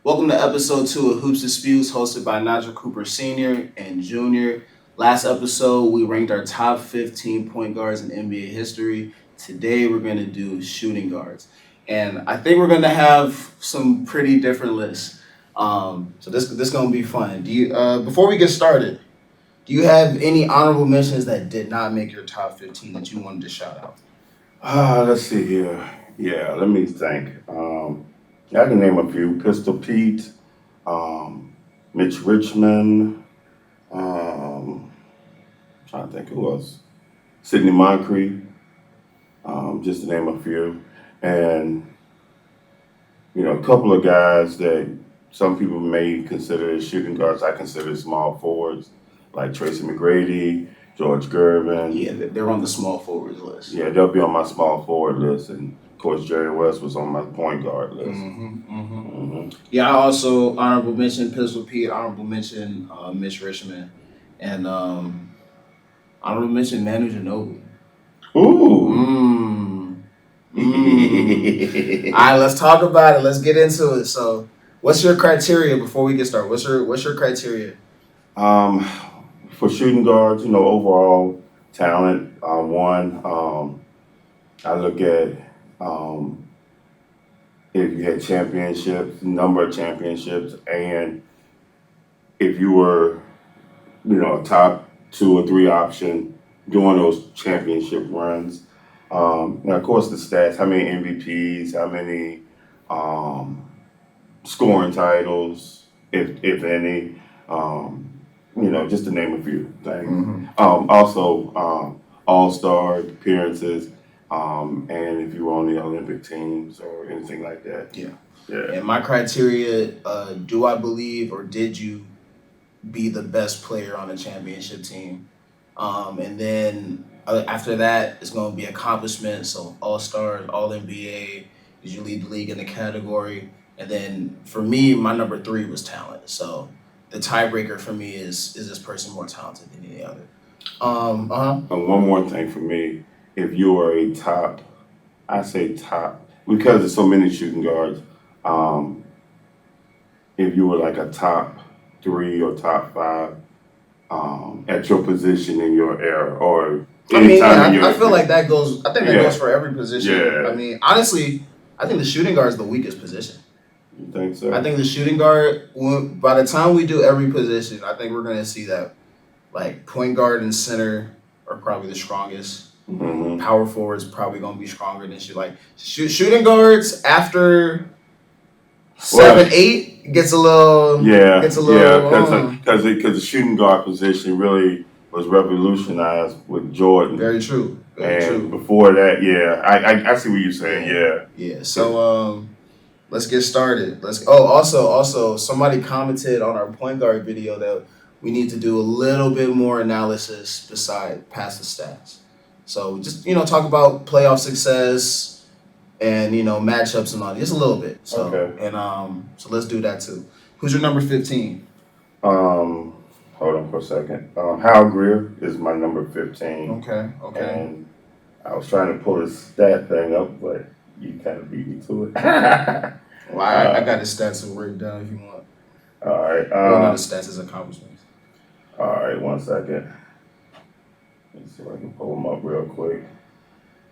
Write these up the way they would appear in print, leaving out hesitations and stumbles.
Welcome to Ep.2 of Hoops Disputes, hosted by Nigel Cooper Sr. and Jr. Last episode, we ranked our top 15 point guards in NBA history. Today, we're going to do shooting guards. And I think we're going to have some pretty different lists. So this going to be fun. Before we get started, do you have any honorable mentions that did not make your top 15 that you wanted to shout out? Let's see here. Yeah, let me think. I can name a few. Pistol Pete, um, Mitch Richmond, trying to think who else. Sidney Moncrief, just to name a few. And, a couple of guys that some people may consider as shooting guards, I consider small forwards, like Tracy McGrady, George Gervin. Yeah, they're on the small forwards list. Yeah, they'll be on my small forward list. And, of course, Jerry West was on my point guard list. Yeah, I also honorable mention Pistol Pete, honorable mention Mitch Richmond, and honorable mention Manu Ginobili. Ooh. All right, let's talk about it. Let's get into it. So, what's your criteria before we get started? What's your criteria? Um, for shooting guards, overall talent, one. I look at if you had championships, number of championships, and if you were, a top two or three option during those championship runs. And of course, the stats: how many MVPs, how many um, scoring titles, if any. Just to name a few things. Also, All Star appearances, and if you were on the Olympic teams or anything like that. Yeah. Yeah. And my criteria: do I believe or did you be the best player on a championship team? And then after that, it's going to be accomplishments. So All Stars, All NBA. Did you lead the league in the category? And then for me, my number three was talent. So the tiebreaker for me is this person more talented than any other? And one more thing for me: if you are a top, I say top because there's so many shooting guards. Um, if you were like a top three or top five at your position in your era, or I mean, yeah, in your I feel like that goes. I think that Yeah. goes for every position. Yeah. I mean, honestly, I think the shooting guard is the weakest position. You think so? I think the shooting guard, by the time we do every position, I think we're going to see that like point guard and center are probably the strongest. hmm Power forwards probably going to be stronger than shooting guards after seven, Well, 8 gets a little Yeah, gets a little. because the shooting guard position really was revolutionized with Jordan, Very true. Very and true. before that, I see what you're saying. Yeah, Yeah. So let's get started. Also somebody commented on our point guard video that we need to do a little bit more analysis beside past the stats. So just talk about playoff success and matchups and all just a little bit. So Okay. and so let's do that too. Who's your number 15? Um, hold on for a second. Hal Greer is my number 15, Okay. and I was trying to pull his stat thing up, but you kind of beat me to it. Well, I got his stats written down if you want. All right. Well, not his stats, his accomplishments. All right. 1 second. Let's see if I can pull him up real quick.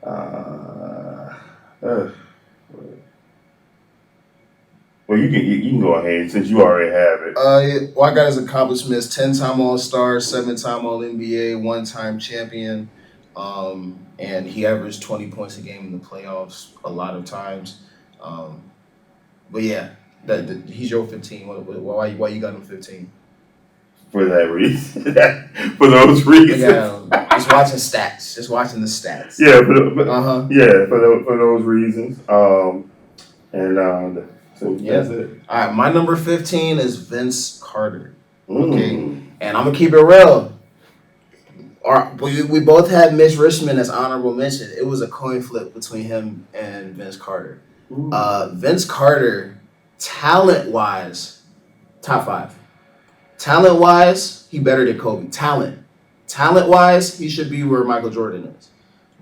Uh, uh, well, you can go ahead since you already have it. Well, I got his accomplishments: 10-time All Star, 7-time All NBA, 1-time champion, and he averaged 20 points a game in the playoffs a lot of times. Um, but yeah, he's your 15. Why you got him 15? For that reason, for those reasons. Yeah, just watching stats, just watching the stats. Yeah, for those reasons. So Yeah. that's it. All right, my number 15 is Vince Carter. Okay, Mm. and I'm gonna keep it real. We both had Mitch Richmond as honorable mention. It was a coin flip between him and Vince Carter. Ooh. Vince Carter, talent wise, top five. Talent wise, he better than Kobe. Talent wise, he should be where Michael Jordan is.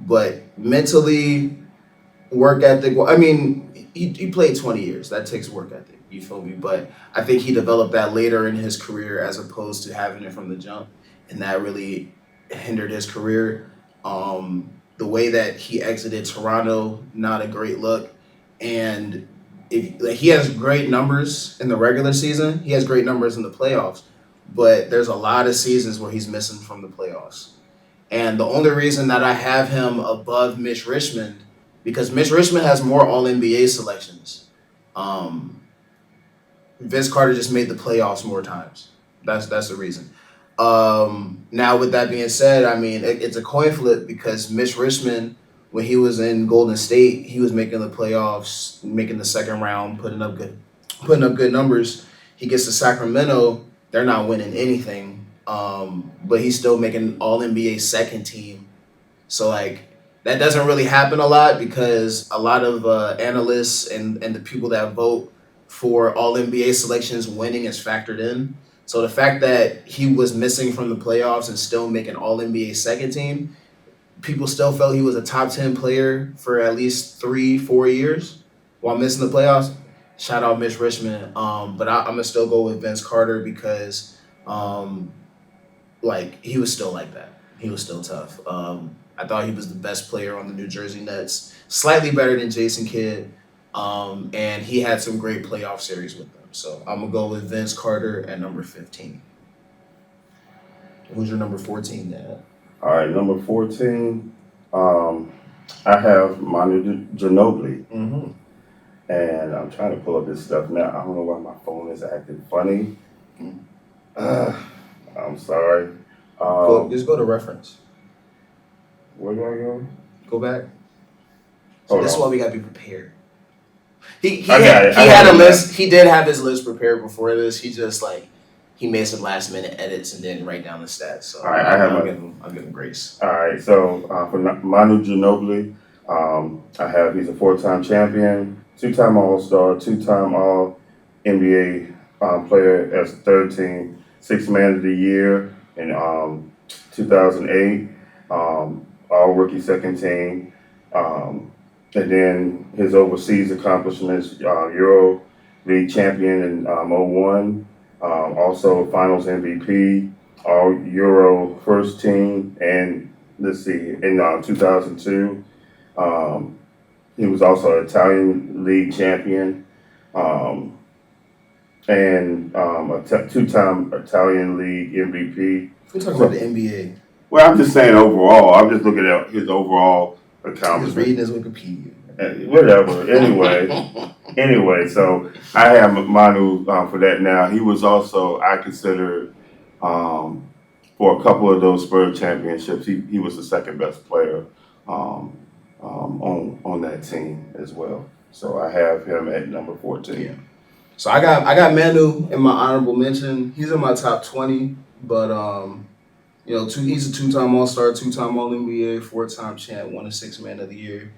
But mentally, work ethic. I mean, he played 20 years. That takes work ethic. You feel me? But I think he developed that later in his career as opposed to having it from the jump, and that really hindered his career. The way that he exited Toronto, not a great look, and if like he has great numbers in the regular season, he has great numbers in the playoffs, but there's a lot of seasons where he's missing from the playoffs. And the only reason that I have him above Mitch Richmond, because Mitch Richmond has more All NBA selections. Um, Vince Carter just made the playoffs more times. That's the reason. Now, with that being said, I mean it's a coin flip because Mitch Richmond, when he was in Golden State, he was making the playoffs, making the second round, putting up good numbers. He gets to Sacramento, they're not winning anything, but he's still making All NBA second team. So like that doesn't really happen a lot because a lot of analysts and the people that vote for All NBA selections winning is factored in. So the fact that he was missing from the playoffs and still making All NBA second team, people still felt he was a top 10 player for at least 3 4 years while missing the playoffs. Shout out Mitch Richmond. But I'm gonna still go with Vince Carter because um, like he was still like that. He was still tough. I thought he was the best player on the New Jersey Nets, slightly better than Jason Kidd, and he had some great playoff series with them. So I'm gonna go with Vince Carter at number 15. Who's your number 14 then? All right, number 14. Um, I have Manu Ginobili, Mm-hmm. and I'm trying to pull up this stuff now. I don't know why my phone is acting funny. Uh, I'm sorry. Just go to reference. Where do I go? Go back. So Hold this is on. why we gotta be prepared. He I got had it. he I had got a it. list. He did have his list prepared before this. He just like he made some last minute edits and didn't write down the stats. So All right, I have I'll give him grace. All right, so for Manu Ginobili, I have he's a four-time champion, two-time All-Star, two-time All NBA player as a third team, sixth man of the year in 2008, All Rookie second team, and then his overseas accomplishments: Euro League champion in '01, also Finals MVP. All Euro first team, and let's see, in 2002, um, he was also Italian league champion, um, and two-time Italian league MVP. We're talking about So, the NBA. well, I'm just saying overall. I'm just looking at his overall He's accomplishment. reading his Wikipedia. Whatever. Anyway, so I have Manu for that now. He was also, I consider, um, for a couple of those Spurs championships, he was the second best player um, on that team as well. So I have him at number 14. Yeah. So I got Manu in my honorable mention. He's in my top 20, but he's a two-time All-Star, two-time All-NBA, four-time champ, won a six-man of the year.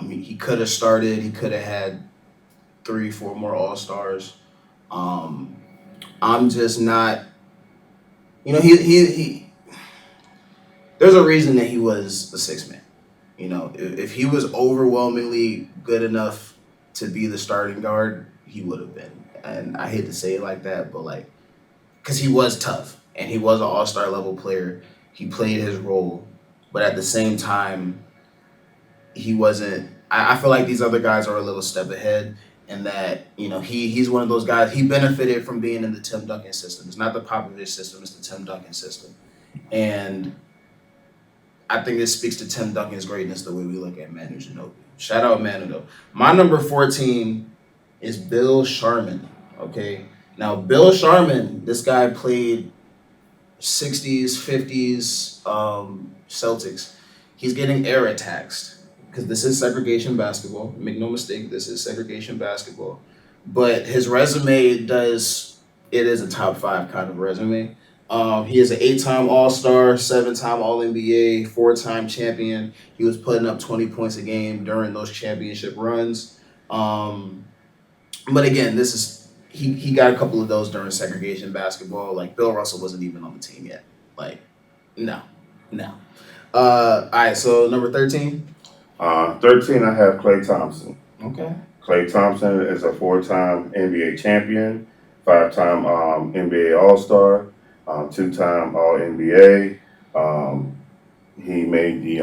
He could have started. He could have had 3 4 more All-Stars. Um, I'm just not. He. There's a reason that he was a six man. If he was overwhelmingly good enough to be the starting guard, he would have been. And I hate to say it like that, but like, because he was tough and he was an all-star level player. He played his role, but at the same time, he wasn't. I feel like these other guys are a little step ahead, and that he's one of those guys. He benefited from being in the Tim Duncan system. It's not the Popovich system; it's the Tim Duncan system, and I think this speaks to Tim Duncan's greatness the way we look at Manu Ginobili. Shout out Manu though. My number 14 is Bill Sharman. Okay, now Bill Sharman, this guy played 60s, 50s Celtics. He's getting era taxed because this is segregation basketball. Make no mistake, this is segregation basketball. But his resume does, it is a top five kind of resume. He is an 8 time All Star, 7 time All NBA, 4 time champion. He was putting up 20 points a game during those championship runs. Um, but again, this is he got a couple of those during segregation basketball. Like Bill Russell wasn't even on the team yet. Like, no, no. All right, so number 13. 13, I have Klay Thompson. Okay. Klay Thompson is a four-time NBA champion, five-time NBA All-Star, two-time All-NBA. He made the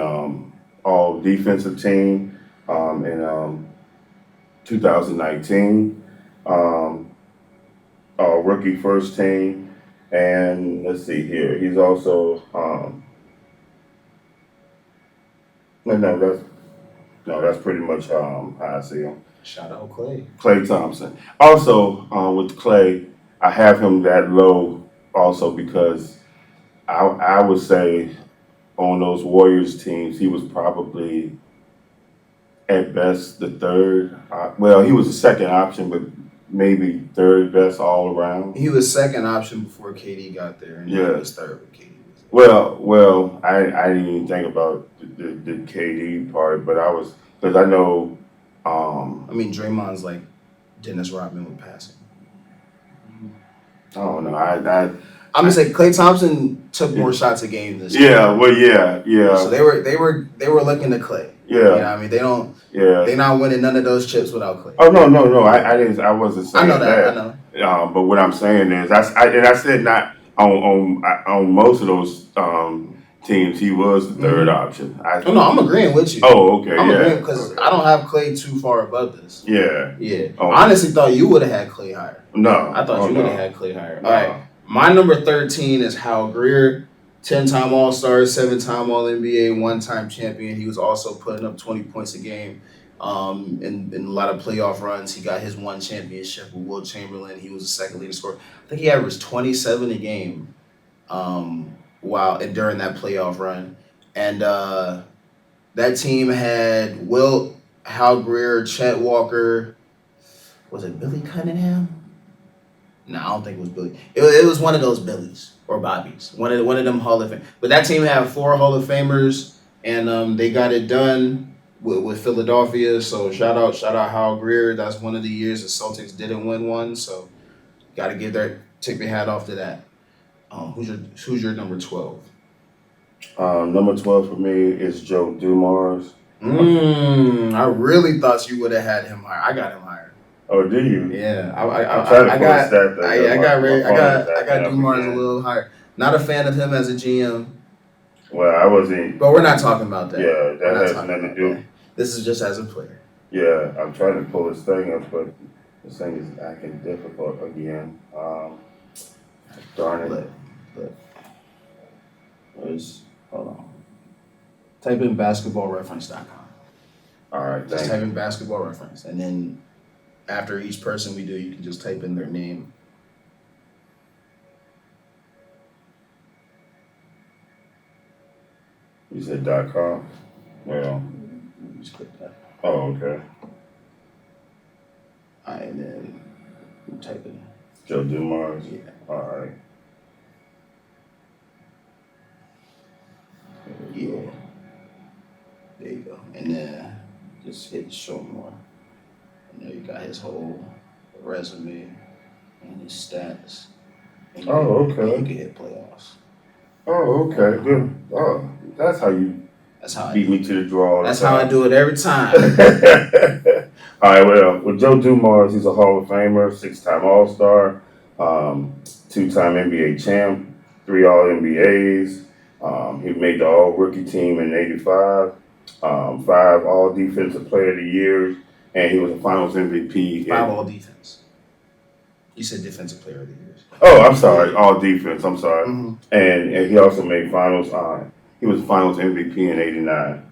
All-Defensive team in 2019. Um, Rookie first team, and let's see here. He's also that's pretty much how I see him. Shout out Clay. Klay Thompson. Also, with Klay, I have him that low also because I would say on those Warriors teams, he was probably at best the third. Well, he was the second option, but maybe third best all around. He was second option before KD got there, and he was third when KD was there. Well, I didn't even think about the KD part, but I was because I know. I mean, Draymond's like Dennis Rodman with passing. I don't know. I'm gonna say Klay Thompson took more shots a game this year. Yeah. So they were looking to Klay. Yeah. You know what I mean, they don't. Yeah. They're not winning none of those chips without Klay. Oh no. I didn't. I wasn't saying that. I know. But what I'm saying is, I said not on most of those teams, he was the third option. I'm agreeing with you. Oh, okay. I'm agreeing because I don't have Klay too far above this. Yeah. I honestly thought you would have had Klay higher. No. I thought you would have had Klay higher. No. All right. My number 13 is Hal Greer, 10-time All-Star, 7-time All-NBA, one-time champion. He was also putting up 20 points a game in a lot of playoff runs. He got his one championship with Will Chamberlain. He was the second leading scorer. I think he averaged 27 a game during that playoff run. And that team had Wilt, Hal Greer, Chet Walker. Was it Billy Cunningham? No, I don't think it was Billy. It was one of those Billies or Bobbies. One of them Hall of Fame. But that team had 4 Hall of Famers, and they got it done with Philadelphia. So shout out Hal Greer. That's one of the years the Celtics didn't win one. So got to take their hat off to that. Who's your number 12? Number 12 for me is Joe Dumars. I really thought you would have had him higher. I got him higher. Oh, do you? Yeah, I got Dumars a little higher. Not a fan of him as a GM. Well, I wasn't. But we're not talking about that. Yeah, that has nothing to do. That. This is just as a player. Yeah, I'm trying to pull this thing up, but this thing is acting difficult again. Darn it. Hold on. Type in basketballreference.com. All right. Just type in basketball reference, and then after each person we do, you can just type in their name. You said .com? Well. Just click that. Oh, okay. All right, and then type in Joe Dumars? Yeah. All right. Yeah. There you go. And then just hit show more. And there you got his whole resume and his stats. And okay. You can hit playoffs. Oh, okay. Good. Oh, that's how you beat me to the draw. That's how I do it every time. All right, well, with Joe Dumars, he's a Hall of Famer, 6-time All-Star, 2-time NBA champ, 3 All-NBAs. He made the All-Rookie team in '85, 5 All-Defensive Player of the Year, and he was a Finals MVP. 5 All-Defense. You said Defensive Player of the Year. Oh, I'm sorry, All-Defense. I'm sorry. Mm-hmm. And he also made Finals. He was Finals MVP in '89.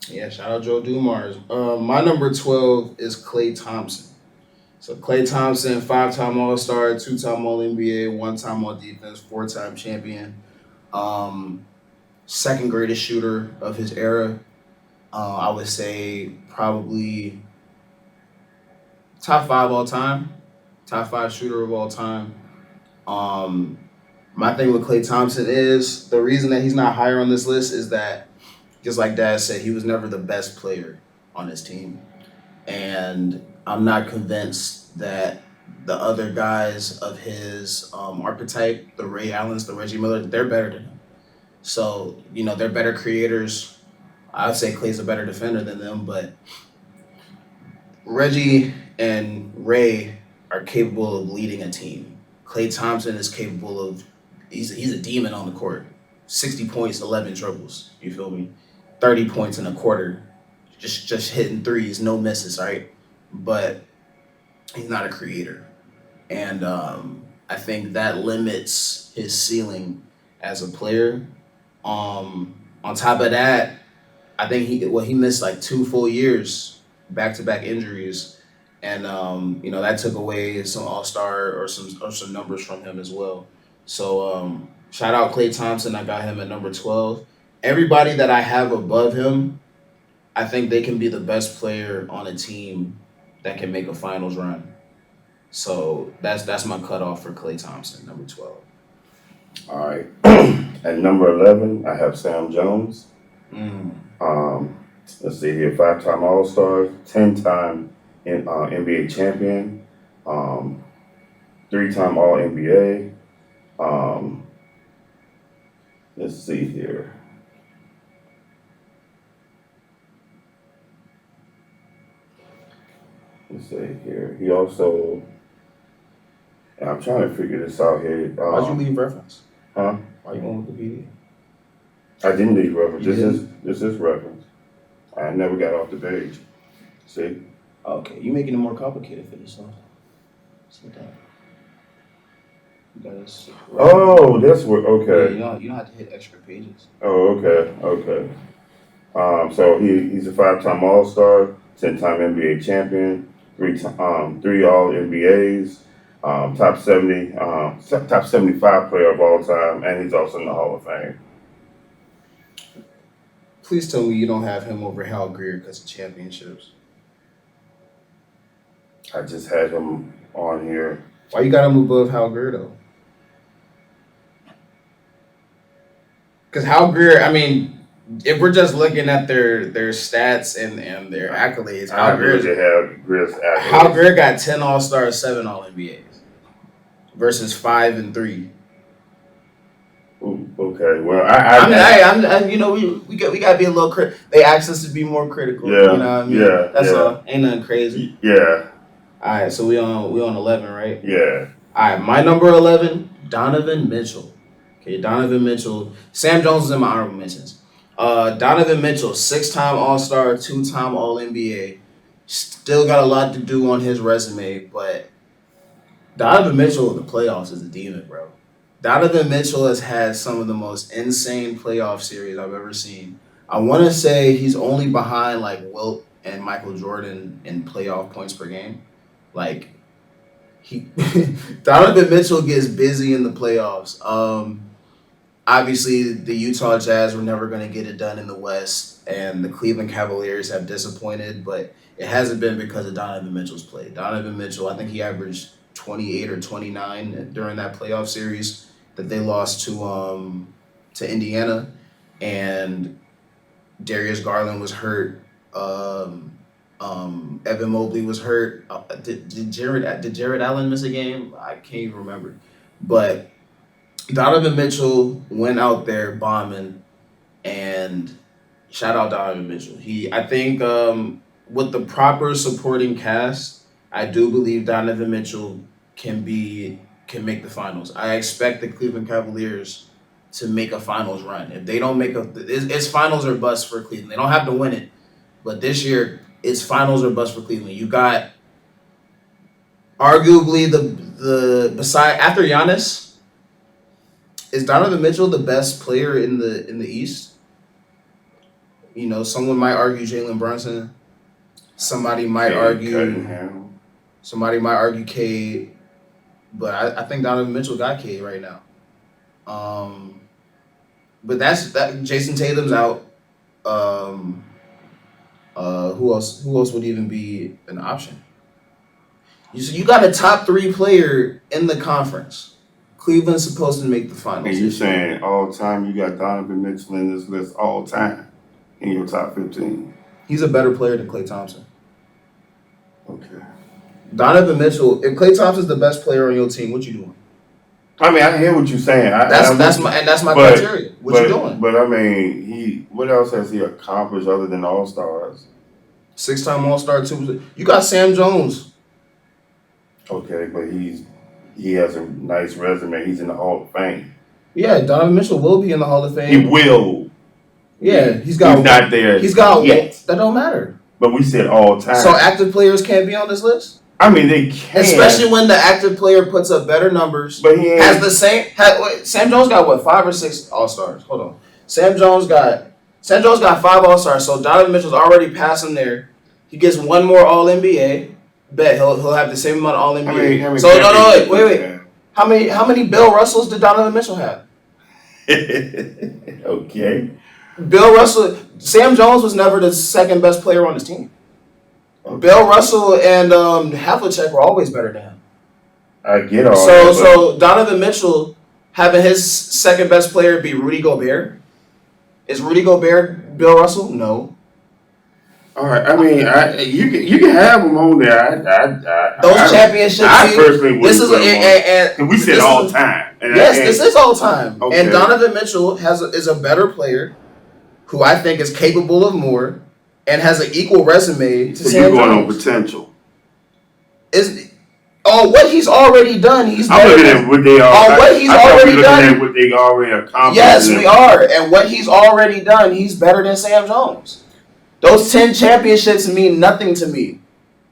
Yeah, shout out Joe Dumars. My number 12 is Klay Thompson. So Klay Thompson, 5-time All-Star, 2-time All-NBA, 1-time All-Defense, 4-time champion. Second greatest shooter of his era. I would say probably top 5 all time. Top 5 shooter of all time. My thing with Klay Thompson is the reason that he's not higher on this list is that, just like Dad said, he was never the best player on his team. And I'm not convinced that the other guys of his archetype, the Ray Allens, the Reggie Miller, they're better than him. So, they're better creators. I would say Clay's a better defender than them, but Reggie and Ray are capable of leading a team. Clay Thompson is capable of he's a demon on the court. 60 points, 11 dribbles. You feel me? 30 points in a quarter. Just hitting threes, no misses, right? But he's not a creator. And I think that limits his ceiling as a player. On top of that, I think he missed like 2 full years, back to back injuries, and that took away some All Star or some numbers from him as well. So shout out Klay Thompson. I got him at number 12. Everybody that I have above him, I think they can be the best player on a team that can make a finals run. So that's my cutoff for Klay Thompson, number 12. All right. At number 11, I have Sam Jones. Mm. Um, let's see here, 5-time All-Star, 10-time NBA champion, 3-time All-NBA. Let's see here. Let's see here. He also, and I'm trying to figure this out here. Why'd you leave reference? Huh? Why you on Wikipedia? I didn't need reference. You This is reference. I never got off the page. See? Okay, you making it more complicated for yourself. Sit down. You gotta. Oh, that's what. Yeah, Okay. you don't have to hit extra pages. Oh, okay. So he's a 5-time All-Star, 10-time NBA champion, three All NBAs, top 75 player of all time, and he's also in the Hall of Fame. Please tell me you don't have him over Hal Greer because of championships. I just had him on here. Why you got him above Hal Greer though? Because Hal Greer, I mean, if we're just looking at their stats and their accolades, I really have Greer's Hal accolades. Greer got 10 All Stars, 7 All NBAs versus 5 and 3. Ooh, okay, well, We gotta be a little critical. They asked us to be more critical. Yeah, You know what I mean? yeah, That's yeah. all. Ain't nothing crazy. Yeah, All right, so we on 11, right? yeah. All right, my number 11, Donovan Mitchell. Okay, Donovan Mitchell. Sam Jones is in my honorable mentions. Donovan Mitchell, 6-time All Star, 2-time All NBA. Still got a lot to do on his resume, but Donovan Mitchell in the playoffs is a demon, bro. Donovan Mitchell has had some of the most insane playoff series I've ever seen. I want to say he's only behind like Wilt and Michael Jordan in playoff points per game. Like he, Donovan Mitchell gets busy in the playoffs. Obviously, the Utah Jazz were never going to get it done in the West, and the Cleveland Cavaliers have disappointed, but it hasn't been because of Donovan Mitchell's play. Donovan Mitchell, I think he averaged 28 or 29 during that playoff series that they lost to Indiana, and Darius Garland was hurt. Evan Mobley was hurt. Did Jared Allen miss a game? I can't even remember, but Donovan Mitchell went out there bombing, and shout out Donovan Mitchell. I think, with the proper supporting cast, I do believe Donovan Mitchell can make the finals. I expect the Cleveland Cavaliers to make a finals run. If they don't it's finals or bust for Cleveland. They don't have to win it, but this year it's finals or bust for Cleveland. You got arguably the beside after Giannis. Is Donovan Mitchell the best player in the East? Someone might argue Jalen Brunson. Somebody might Cade argue. Cunningham. Somebody might argue Cade, but I think Donovan Mitchell got Cade right now. But that's that. Jason Tatum's out. Who else? Who else would even be an option? You got a top 3 player in the conference. Cleveland's supposed to make the finals. And you saying all time you got Donovan Mitchell in this list all time in your top 15. He's a better player than Klay Thompson. Okay. Donovan Mitchell, if Klay Thompson's the best player on your team, what you doing? I mean, I hear what you're saying. That's my criteria. What you doing? But I mean, what else has he accomplished other than All Stars? 6-time All-Star too. You got Sam Jones. Okay, but he has a nice resume. He's in the Hall of Fame. Yeah, Donovan Mitchell will be in the Hall of Fame. He will. Yeah, he's not there. He's got yet. That don't matter. But we said all time. So active players can't be on this list. I mean, they can, especially when the active player puts up better numbers. But he has the same. Sam Jones got what, 5 or 6 All-Stars? Hold on. Sam Jones got 5 All-Stars. So Donovan Mitchell's already passed him there. He gets one more All-NBA. Bet he'll have the same amount of All-NBA. So no, wait. How many Bill Russells did Donovan Mitchell have? Okay. Bill Russell. Sam Jones was never the second best player on his team. Okay. Bill Russell and Havlicek were always better than him. I get all that. So Donovan Mitchell having his second best player be Rudy Gobert. Is Rudy Gobert Bill Russell? No. All right. I mean, you can have them on there. Those championships. I personally would. This is and we said all time. This is all time. Okay. And Donovan Mitchell is a better player, who I think is capable of more, and has an equal resume to Sam Jones. You're going on potential. What he's already done, he's I'm looking at what they are. What he's already done. What they already accomplished. Yes, we are. And what he's already done, he's better than Sam Jones. Those 10 championships mean nothing to me.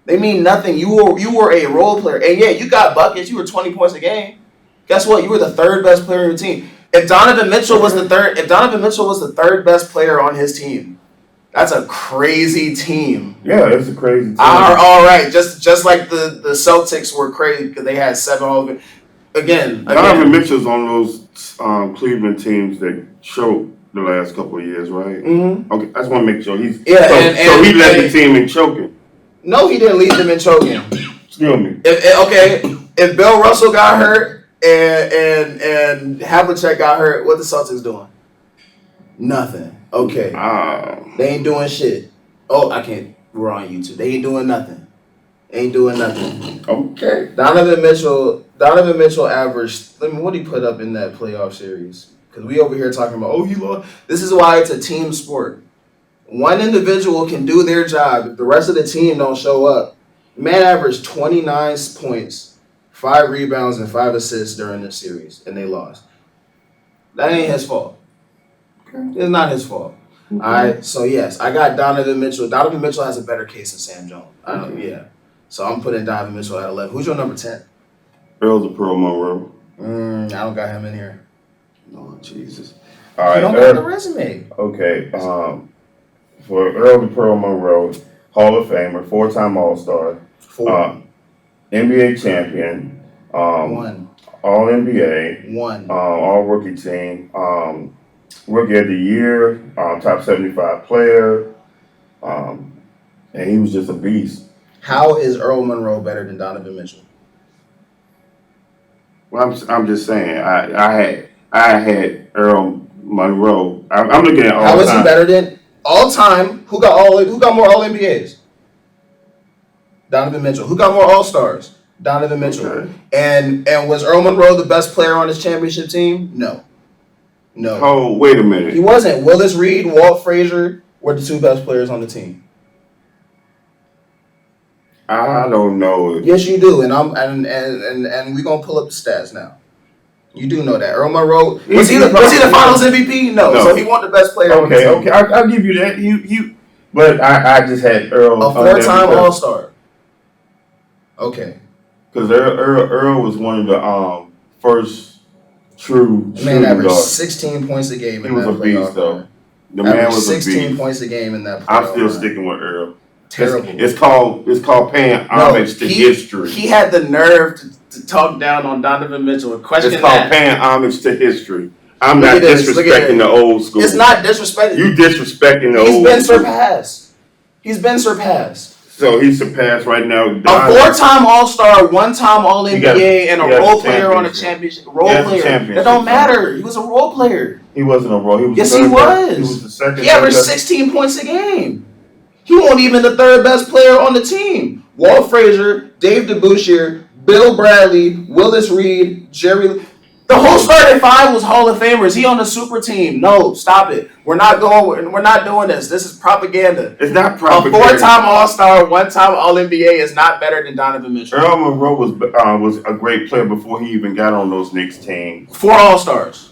They mean nothing. You were a role player. And yeah, you got buckets. You were 20 points a game. Guess what? You were the third best player on your team. If Donovan Mitchell was the third best player on his team, that's a crazy team. Yeah, it's a crazy team. All right. Just like the Celtics were crazy because they had 7 all of it. Again. Donovan Mitchell's on those Cleveland teams that choked the last couple of years, right? Mm-hmm. Okay, I just want to make sure he's. Yeah, so he led the team in choking. No, he didn't lead them in choking. Excuse me. If Bill Russell got hurt and Havlicek got hurt, what the Celtics doing? Nothing. Okay. They ain't doing shit. Oh, I can't. We're on YouTube. They ain't doing nothing. Okay. Donovan Mitchell averaged. What did he put up in that playoff series? Because we over here talking about, he lost. This is why it's a team sport. One individual can do their job. If the rest of the team don't show up, man averaged 29 points, 5 rebounds, and 5 assists during this series, and they lost. That ain't his fault. Okay. It's not his fault. Okay. All right, so yes, I got Donovan Mitchell. Donovan Mitchell has a better case than Sam Jones. Yeah. So I'm putting Donovan Mitchell at 11. Who's your number 10? Earl the Pearl Monroe. I don't got him in here. Oh, Jesus. All right. You don't got the resume. Okay. For Earl the Pearl Monroe, Hall of Famer, 4-time All-Star, 4. NBA champion, 1. All-NBA, 1. All-Rookie team, Rookie of the Year, top 75 player, and he was just a beast. How is Earl Monroe better than Donovan Mitchell? Well, I'm just saying. I had Earl Monroe. I'm looking at all time. How is he better than all time? Who got more All NBAs? Donovan Mitchell. Who got more All Stars? Donovan Mitchell. Okay. And was Earl Monroe the best player on his championship team? No. Oh, wait a minute. He wasn't. Willis Reed, Walt Frazier were the 2 best players on the team. I don't know. Yes, you do, and we're gonna pull up the stats now. You do know that Earl Monroe was he the Finals MVP? No, so he won the best player. Okay, I'll give you that. But I just had Earl a 4-time All-Star. Okay, because Earl was one of the first true. Man averaged 16 points a game. He was a beast, though. The man was a beast. 16 points a game in that. I'm still sticking with Earl. Terrible. It's called paying homage to history. He had the nerve to talk down on Donovan Mitchell and question that. It's called paying homage to history. I'm not disrespecting the old school. It's not disrespecting. You disrespecting the old school. He's been surpassed. So he's surpassed right now. A 4-time All-Star, 1-time All-NBA, and a role player on a championship. Role player. That don't matter. He was a role player. He wasn't a role. Yes, he was. He was the second. He averaged 16 points a game. He wasn't even the 3rd best player on the team. Walt Frazier, Dave DeBusschere, Bill Bradley, Willis Reed, Jerry. The whole starting five was Hall of Famers. He on the super team. No, stop it. We're not doing this. This is propaganda. It's not A propaganda. 4-time All-Star, 1-time All-NBA is not better than Donovan Mitchell. Earl Monroe was a great player before he even got on those Knicks teams. 4 All-Stars.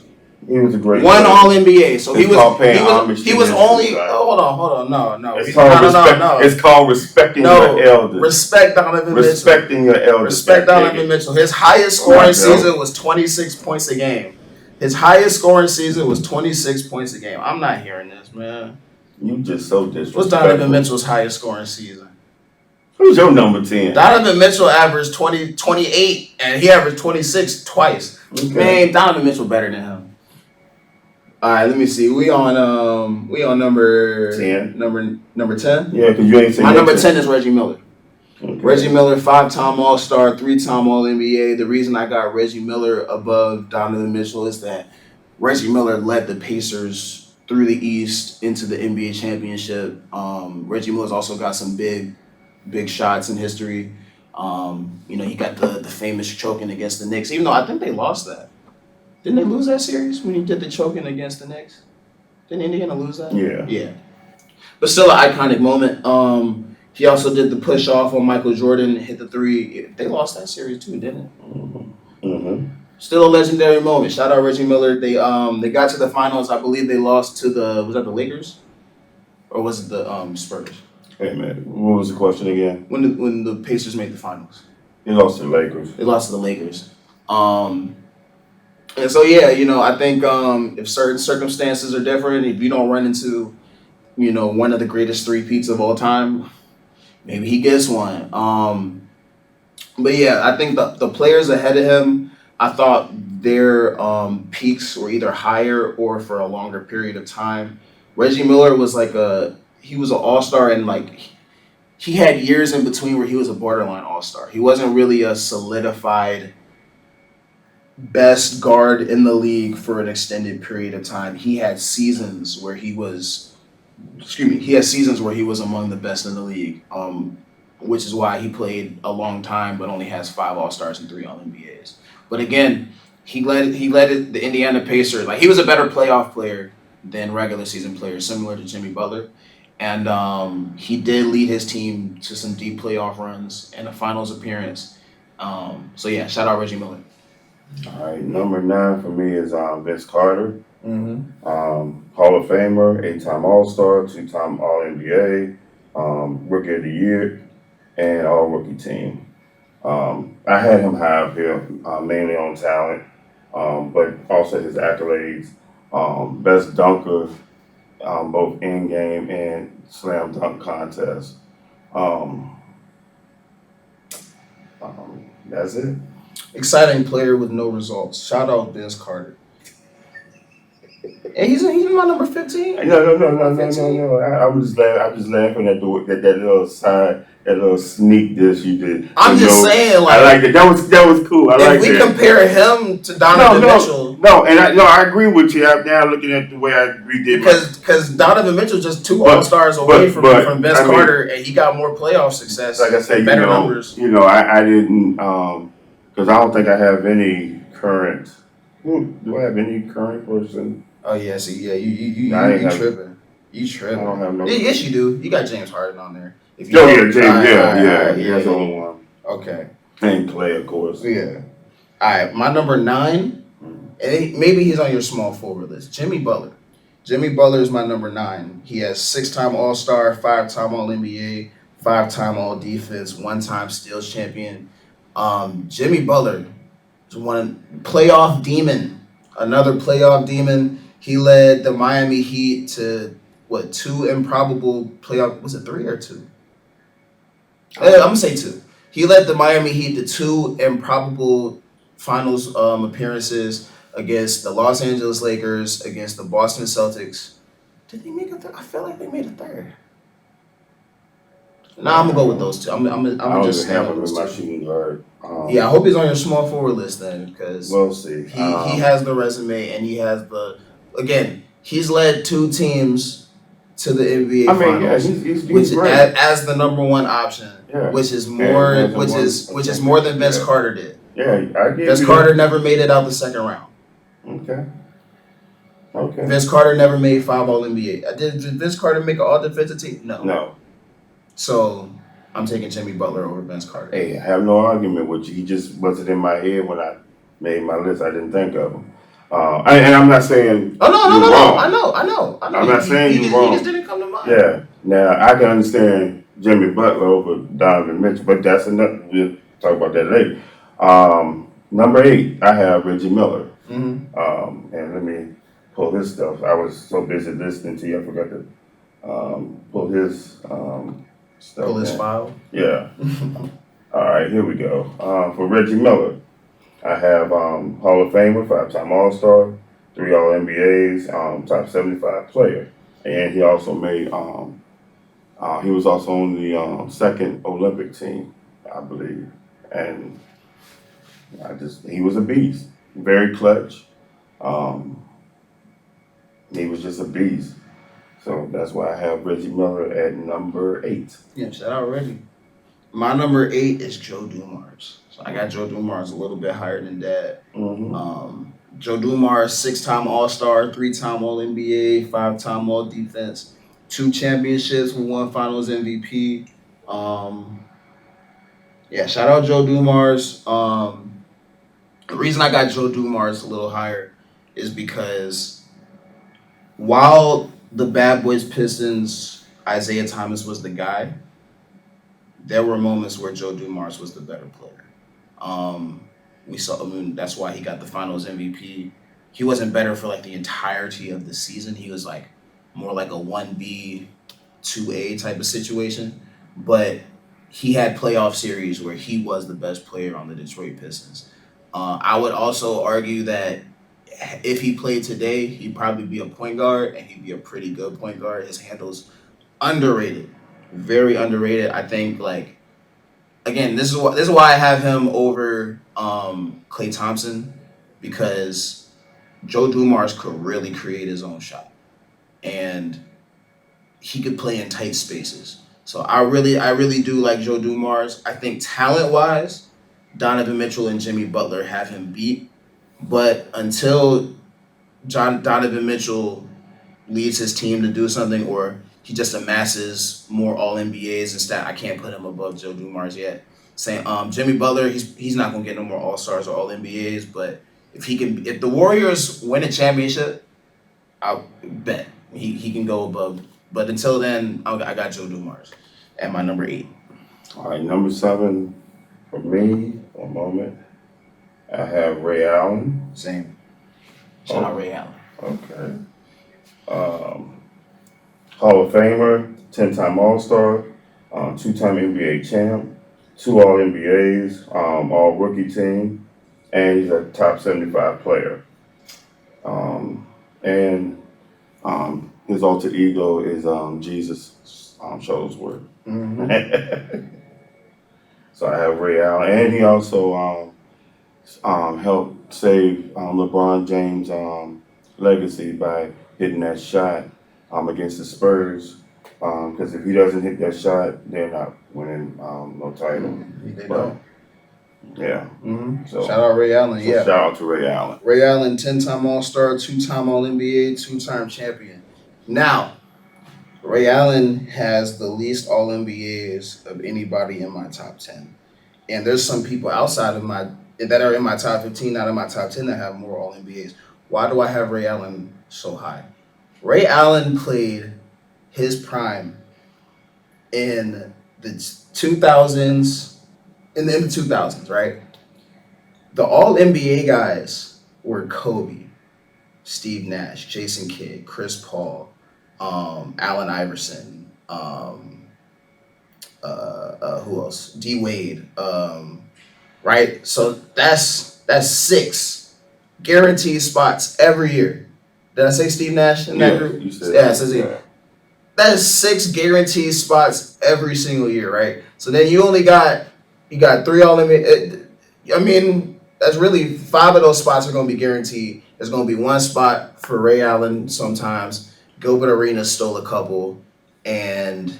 He was a great 1 player. So It's called paying homage he to was history, only son. hold on. No. It's called respect. No. It's called respecting your elders. Respect Donovan Mitchell. Respecting your elders. Respect Donovan Mitchell. His highest scoring season was 26 points a game. His highest scoring season was 26 points a game. I'm not hearing this, man. You just so disrespectful. What's Donovan Mitchell's highest scoring season? Who's your number 10? Donovan Mitchell averaged 28, and he averaged 26 twice. Okay. Man, Donovan Mitchell better than him. All right, let me see. We on number 10. Number 10. Yeah, because you ain't saying my number 10 is Reggie Miller. Okay. Reggie Miller, 5-time All-Star, 3-time All-NBA. The reason I got Reggie Miller above Donovan Mitchell is that Reggie Miller led the Pacers through the East into the NBA championship. Reggie Miller's also got some big shots in history. He got the famous choking against the Knicks, even though I think they lost that. Didn't they lose that series when he did the choking against the Knicks? Didn't Indiana lose that? Yeah. Yeah. But still an iconic moment. He also did the push off on Michael Jordan, hit the 3. They lost that series too, didn't it? Mm-hmm. Still a legendary moment. Shout out Reggie Miller. They got to the finals. I believe they lost to the Lakers, or was it the Spurs? Hey man, what was the question again? When the Pacers made the finals, He lost to the Lakers. they lost to the Lakers. And so I think if certain circumstances are different, if you don't run into one of the greatest 3-peats of all time, maybe he gets one. But yeah, I think the players ahead of him, I thought their peaks were either higher or for a longer period of time. Reggie Miller was he was an all-star, and he had years in between where he was a borderline all-star. He wasn't really a solidified best guard in the league for an extended period of time. He had seasons where he was among the best in the league, which is why he played a long time but only has 5 All-Stars and 3 All-NBAs. But again, he led the Indiana Pacers. He was a better playoff player than regular season player, similar to Jimmy Butler. And he did lead his team to some deep playoff runs and a finals appearance. Shout out Reggie Miller. All right, number 9 for me is Vince Carter. Mm-hmm. Hall of Famer, 8-time All-Star, 2-time All-NBA, Rookie of the Year, and All-Rookie Team. I had him high up here, mainly on talent, but also his accolades. Best dunker, both in-game and slam dunk contest. That's it. Exciting player with no results. Shout out Vince Carter. And he's my number 15. No. I'm just laughing at that little side, that little sneak diss you did. I'm just saying, I like it. That was cool. If we compare him to Donovan Mitchell, I agree with you. I'm now looking at the way I redid because Donovan Mitchell just 2 All-Stars away from Vince Carter, and he got more playoff success. Like I said, better numbers. I didn't because I don't think I have any current. Do I have any current person? Oh yeah, see, yeah, you tripping. You tripping. I don't have no. Yes, you do. You got James Harden on there. James, yeah, that's the only one. Okay. And Clay, of course. Yeah. All right, my number 9, and maybe he's on your small forward list. Jimmy Butler. Jimmy Butler is my number 9. He has 6-time All-Star, 5-time All-NBA, 5-time All-Defense, 1-time Steals champion. Jimmy Butler is one playoff demon. Another playoff demon. He led the Miami Heat to 2 improbable playoff. Was it 3 or 2? I'm gonna say 2. He led the Miami Heat to 2 improbable finals appearances against the Los Angeles Lakers, against the Boston Celtics. Did they make a third? I feel like they made a third. Nah, I'm gonna go with those 2. I'm just have him in my shooting guard. I hope he's on your small forward list then, because we'll see. He has the resume, and he has he's led 2 teams to the NBA finals, he's great. as the number 1 option, which is more than Vince Carter did. Yeah, I give Vince you Carter that. never made it out the second round. Okay. Okay. Vince Carter never made 5 All NBA. Did Vince Carter make an All Defensive team? No. No. So I'm taking Jimmy Butler over Vince Carter. Hey, I have no argument with you. He just wasn't in my head when I made my list. I didn't think of him. And I'm not saying Oh no, no, you're no, no! wrong. I know. I'm not saying you're He just wrong. didn't come to mind. Yeah. Now I can understand Jimmy Butler over Donovan Mitchell, but that's enough. We'll talk about that later. Number 8, I have Reggie Miller. Mm-hmm. And let me pull his stuff. I was so busy listening to you, I forgot to pull his stuff. Pull his in. file. Yeah. All right, here we go. For Reggie Miller, I have Hall of Famer, 5-time All Star, 3 All NBAs, top 75 player, and he also made. He was also on the second Olympic team, I believe, and he was a beast, very clutch. Um, he was just a beast. So that's why I have Reggie Miller at number 8. Yeah, shout out Reggie. My number 8 is Joe Dumars. So I got Joe Dumars a little bit higher than that. Mm-hmm. Joe Dumars, 6-time All Star, 3-time All NBA, 5-time All Defense, 2 championships with 1 Finals MVP. Um, yeah, shout out Joe Dumars. The reason I got Joe Dumars a little higher is because while the Bad Boys Pistons, Isaiah Thomas was the guy, there were moments where Joe Dumars was the better player. We saw. I mean, that's why he got the Finals MVP. He wasn't better for like the entirety of the season. He was like more like a 1B, 2A type of situation. But he had playoff series where he was the best player on the Detroit Pistons. I would also argue that if he played today, he'd probably be a point guard and he'd be a pretty good point guard. His handles underrated, very underrated. I think like again, this is why I have him over Klay Thompson because Joe Dumars could really create his own shot and he could play in tight spaces. So I really do like Joe Dumars. I think talent wise, Donovan Mitchell and Jimmy Butler have him beat. But until Donovan Mitchell leads his team to do something or he just amasses more All NBAs instead, I can't put him above Joe Dumars yet. Saying Jimmy Butler, he's not gonna get no more All Stars or All NBAs, but if the Warriors win a championship, I'll bet he can go above. But until then, I got Joe Dumars at my number 8. All right, number 7 for me. One moment. I have Ray Allen. Same. Shout out Ray Allen. Okay. Hall of Famer, 10-time All Star, 2-time NBA champ, 2 All NBAs, All Rookie team, and he's a top 75 player. And his alter ego is Jesus Shuttlesworth. Mm-hmm. So I have Ray Allen, and he also helped save LeBron James' legacy by hitting that shot against the Spurs. Because if he doesn't hit that shot, they're not winning no title. They But don't. yeah, Mm-hmm. so, Shout out Ray Allen. so Yeah. shout out to Ray Allen. Ray Allen, 10-time All Star, 2-time All NBA, 2-time champion. Now, Ray Allen has the least All NBAs of anybody in my top 10. And there's some people outside of my that are in my top 15, not in my top 10, that have more All NBAs. Why do I have Ray Allen so high? Ray Allen played his prime in the 2000s, in the 2000s, right? The All NBA guys were Kobe, Steve Nash, Jason Kidd, Chris Paul, Allen Iverson, who else? D Wade, right? So that's 6 guaranteed spots every year. Did I say Steve Nash in that group? You said Yeah, that is 6 guaranteed spots every single year, right? So then you got 3 All NBA. I mean, that's really 5 of those spots are going to be guaranteed. There's going to be 1 spot for Ray Allen sometimes. Gilbert Arenas stole a couple, and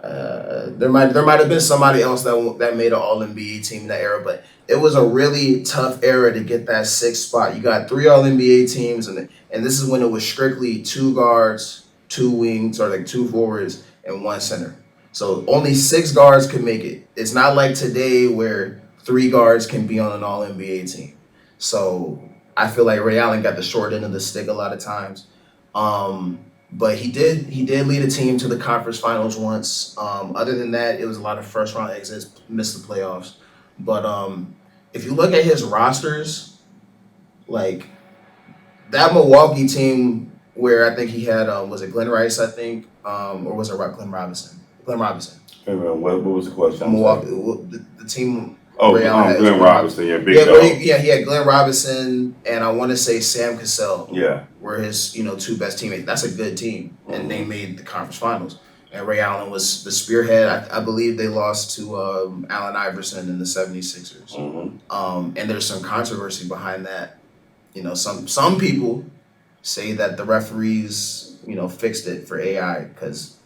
There might have been somebody else that made an All NBA team in that era, but it was a really tough era to get that sixth spot. You got three All NBA teams, and this is when it was strictly two guards, two wings, or like two forwards and one center. So only six guards could make it. It's not like today where three guards can be on an All NBA team. So I feel like Ray Allen got the short end of the stick a lot of times. Um, but he did lead a team to the conference finals once. Other than that, it was a lot of first round exits, missed the playoffs. But if you look at his rosters, like that Milwaukee team, where I think he had was it Glenn Rice, I think, or was it Glenn Robinson? Glenn Robinson. Hey, man, what was the question? Milwaukee, the team. Oh, Ray Allen had was Glenn Robinson, yeah, big Yeah, dog. he had Glenn Robinson and I want to say Sam Cassell Yeah. were his two best teammates. That's a good team, and they made the conference finals. And Ray Allen was the spearhead. I believe they lost to Allen Iverson in the 76ers. And there's some controversy behind that. Some people say that the referees fixed it for AI because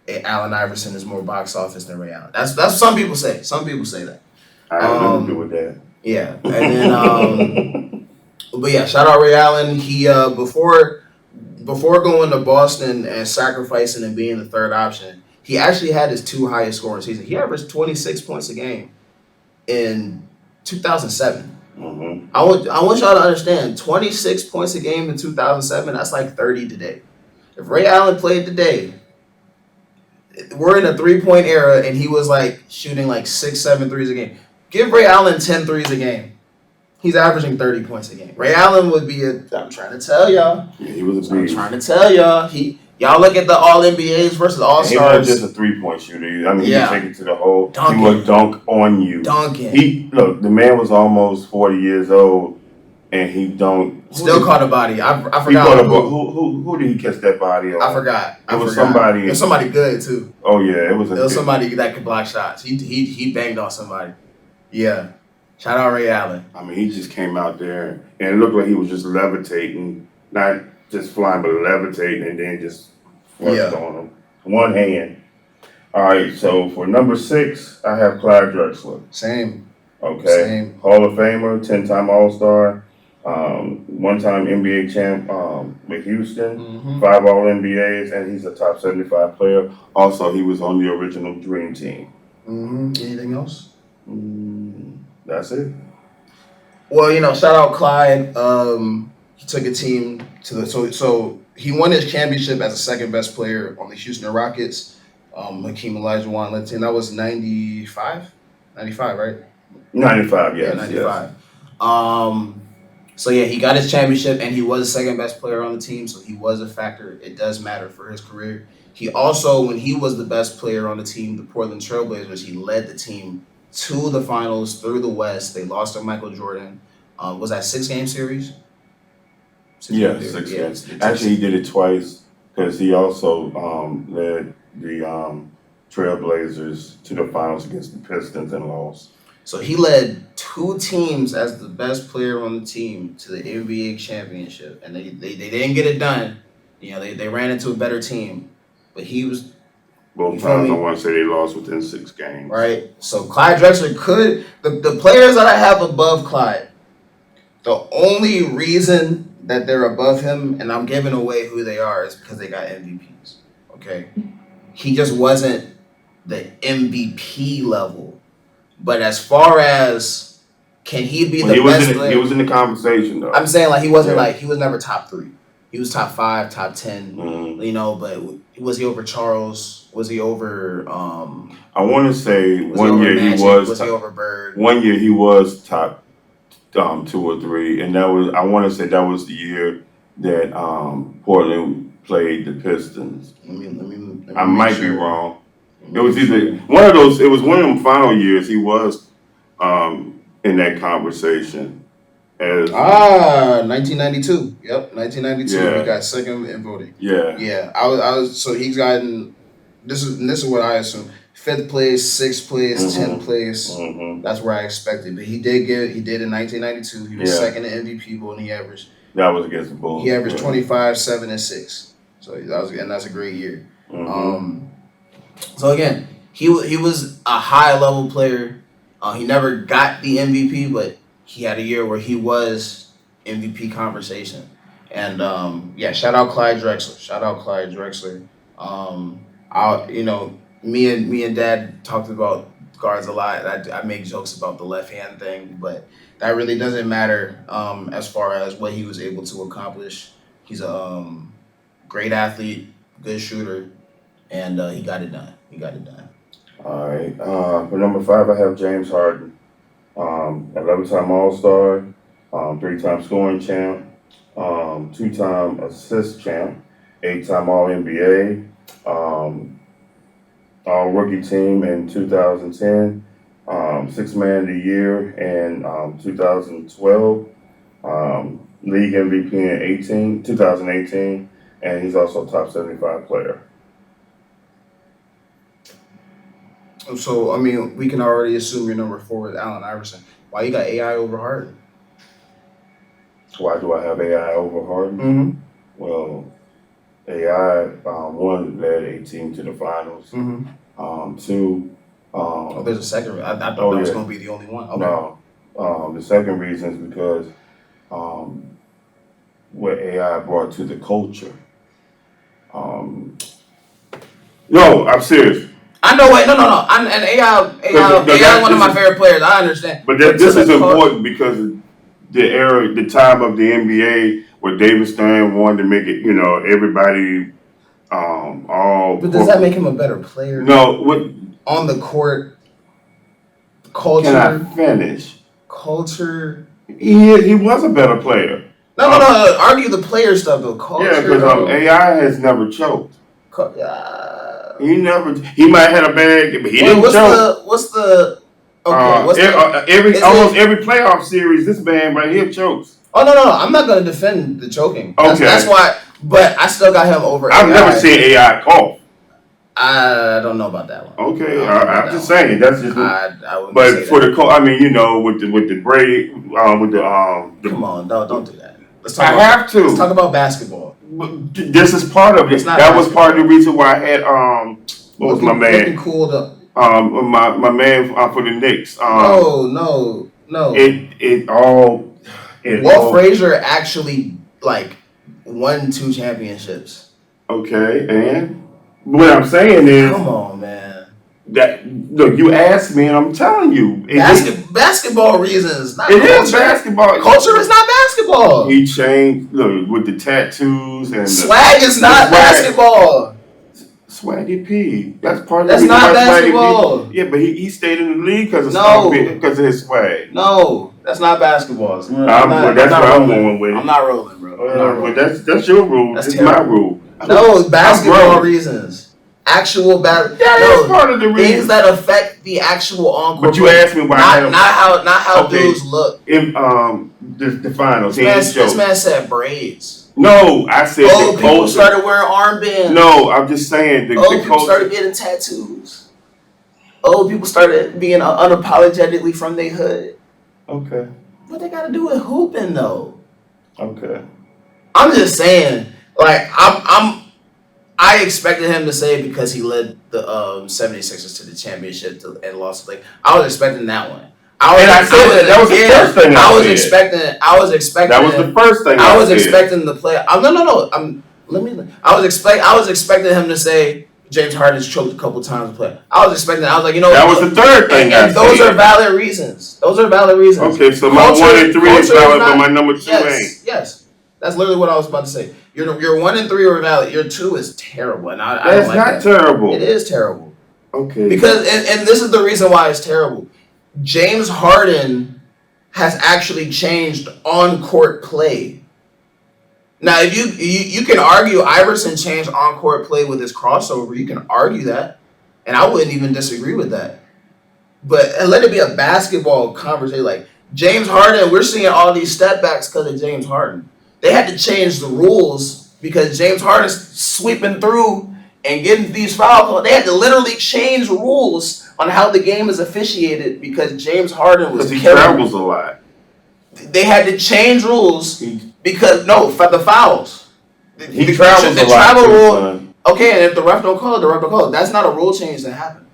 Allen Iverson is more box office than Ray Allen. That's some people say. Some people say that. I have nothing to do with that. Yeah, and then but yeah, shout out Ray Allen. He before going to Boston and sacrificing and being the third option, he actually had his two highest scoring seasons. He averaged 26 points a game in 2007. I want y'all to understand 26 points a game in 2007. That's like 30 today. If Ray Allen played today, we're in a 3-point era, and he was like shooting like 6-7 threes a game. Give Ray Allen 10 threes a game. He's averaging 30 points a game. Ray Allen would be I'm trying to tell y'all. Yeah, he was a beast. I'm trying to tell y'all. Y'all look at the All NBAs versus All Stars. He wasn't just a 3-point shooter. I mean, he could take it to the hole. He would dunk on you. Dunking. Look, the man was almost 40 years old, and he dunked. Still caught a body. I forgot. He caught a ball. Who did he catch that body on? I forgot. It was somebody. It was somebody good too. Oh yeah, it was. It was somebody that could block shots. He banged on somebody. Yeah. Shout out Ray Allen. I mean, he just came out there, and it looked like he was just levitating, not just flying, but levitating, and then just flushed on him. One hand. All right, so for number 6, I have Clyde Drexler. Same. Okay. Same. Hall of Famer, 10-time All-Star, one-time NBA champ with Houston, 5 All-NBAs, and he's a top 75 player. Also, he was on the original Dream Team. Anything else? That's it. Well, shout out Clyde. He took a team to the so he won his championship as the second best player on the Houston Rockets. Hakeem Olajuwon led the team. That was 95? 95, right? 95, yes. Yeah, 95. Yes. So yeah, he got his championship and he was the second best player on the team, so he was a factor. It does matter for his career. He also, when he was the best player on the team, the Portland Trailblazers, he led the team to the finals through the West. They lost to Michael Jordan. Was that 6-game series? 6 games. Actually, he did it twice because he also led the Trailblazers to the finals against the Pistons and lost. So he led 2 teams as the best player on the team to the NBA championship, and they didn't get it done. They ran into a better team, but he was. Both times I want to say they lost within 6 games. Right. So Clyde Drexler could the players that I have above Clyde, the only reason that they're above him, and I'm giving away who they are, is because they got MVPs. Okay. He just wasn't the MVP level. But as far as can he be the best player? He was in the conversation though. I'm saying he wasn't he was never top 3. He was top 5, top 10. But was he over Charles? Was he over? I want to say one year he was. Was he over Bird? One year he was top 2 or 3, and that was. I want to say that was the year that Portland played the Pistons. Let me I might be wrong. It was either one of those. It was one of them final years he was in that conversation. 1992. Yep, 1992. Yeah. He got second in voting. Yeah. Yeah. I was. So he's gotten. This is what I assume. 5th place, 6th place, 10th place. That's where I expected. But he did in 1992. He was second in MVP vote, and he averaged. That was against the Bulls. He averaged 25, 7, and 6. So that's a great year. So again, he was a high level player. He never got the MVP, but he had a year where he was MVP conversation. And yeah, shout out Clyde Drexler. Shout out Clyde Drexler. I me and Dad talked about guards a lot. I make jokes about the left hand thing, but that really doesn't matter as far as what he was able to accomplish. He's a great athlete, good shooter, and he got it done. He got it done. All right. For number 5, I have James Harden. 11-time All-Star, 3-time scoring champ, 2-time assist champ, 8-time All-NBA, All-Rookie team in 2010, Sixth Man of the Year in 2012, League MVP in 2018, and he's also a top 75 player. So I mean, we can already assume your number 4 is Allen Iverson. Why you got AI over Harden? Why do I have AI over Harden? Mm-hmm. Well, AI, one, led a team to the finals. Mm-hmm. Two, Oh, there's a second. I thought that was going to be the only one. Okay. No, the second reason is because what AI brought to the culture. No, I'm serious. I know. Wait, no. And AI is one of my favorite players. I understand. But this is important because the time of the NBA where David Stern wanted to make it, everybody, all. But does that make him a better player? No, what on the court? Culture. Can I finish? Culture. He was a better player. No. Argue the player stuff though. Culture. Yeah, because AI has never choked. He might have had a bag, but he didn't choke. What's the? Okay. Almost every playoff series, this man right here chokes. Oh no! I'm not going to defend the choking. Okay, that's why. But I still got him over. I've never seen AI cough. I don't know about that one. Okay, I'm just saying that's just. I but for the with the braid, with the. Come on, don't do that. Let's talk about basketball. This is part of it. That was part of the reason why I had what was my man? Looking cool though. My man for the Knicks. No. Walt Frazier actually won 2 championships. Okay, and what I'm saying is, come on, man. Look, you asked me, and I'm telling you, basketball reasons. Not it culture. Is basketball. Culture is not basketball. He changed with the tattoos and swag is not basketball. Swaggy P. That's part of That's not basketball. Yeah, but he stayed in the league because of his swag. No, that's not basketball. That's where I'm going with it. I'm not rolling, bro. But that's your rule. That's my rule. No, basketball reasons. Actual That is part of the reason. Things that affect the actual on-court. But you asked me why. Not how dudes look. In the finals, this man said braids. No, I said the people culture. Started wearing armbands. No, I'm just saying the people culture. Started getting tattoos. People started being unapologetically from their hood. Okay. What they got to do with hooping though? Okay. I'm just saying, I expected him to say because he led the 76ers to the championship and lost. I was expecting that one. That was the first thing I was expecting. That was the first thing I was expecting the play. No. I was expecting him to say James Harden's choked a couple times to play. I was like, that was the third thing. And those are valid reasons. Okay, so my 1 and 3 is valid, but my number 2 ain't. Yes. That's literally what I was about to say. Your 1 and 3 are valid. Your 2 is terrible, and I don't like that. Terrible. It is terrible. Okay. Because and this is the reason why it's terrible. James Harden has actually changed on court play. Now, if you can argue Iverson changed on court play with his crossover, you can argue that, and I wouldn't even disagree with that. But let it be a basketball conversation. James Harden, we're seeing all these step backs because of James Harden. They had to change the rules because James Harden's sweeping through and getting these fouls. They had to literally change rules on how the game is officiated because James Harden was killing. Because he travels a lot. They had to change rules for the fouls. He travels a lot. The travel rule. Okay, and if the ref don't call it, the ref don't call it. That's not a rule change that happened.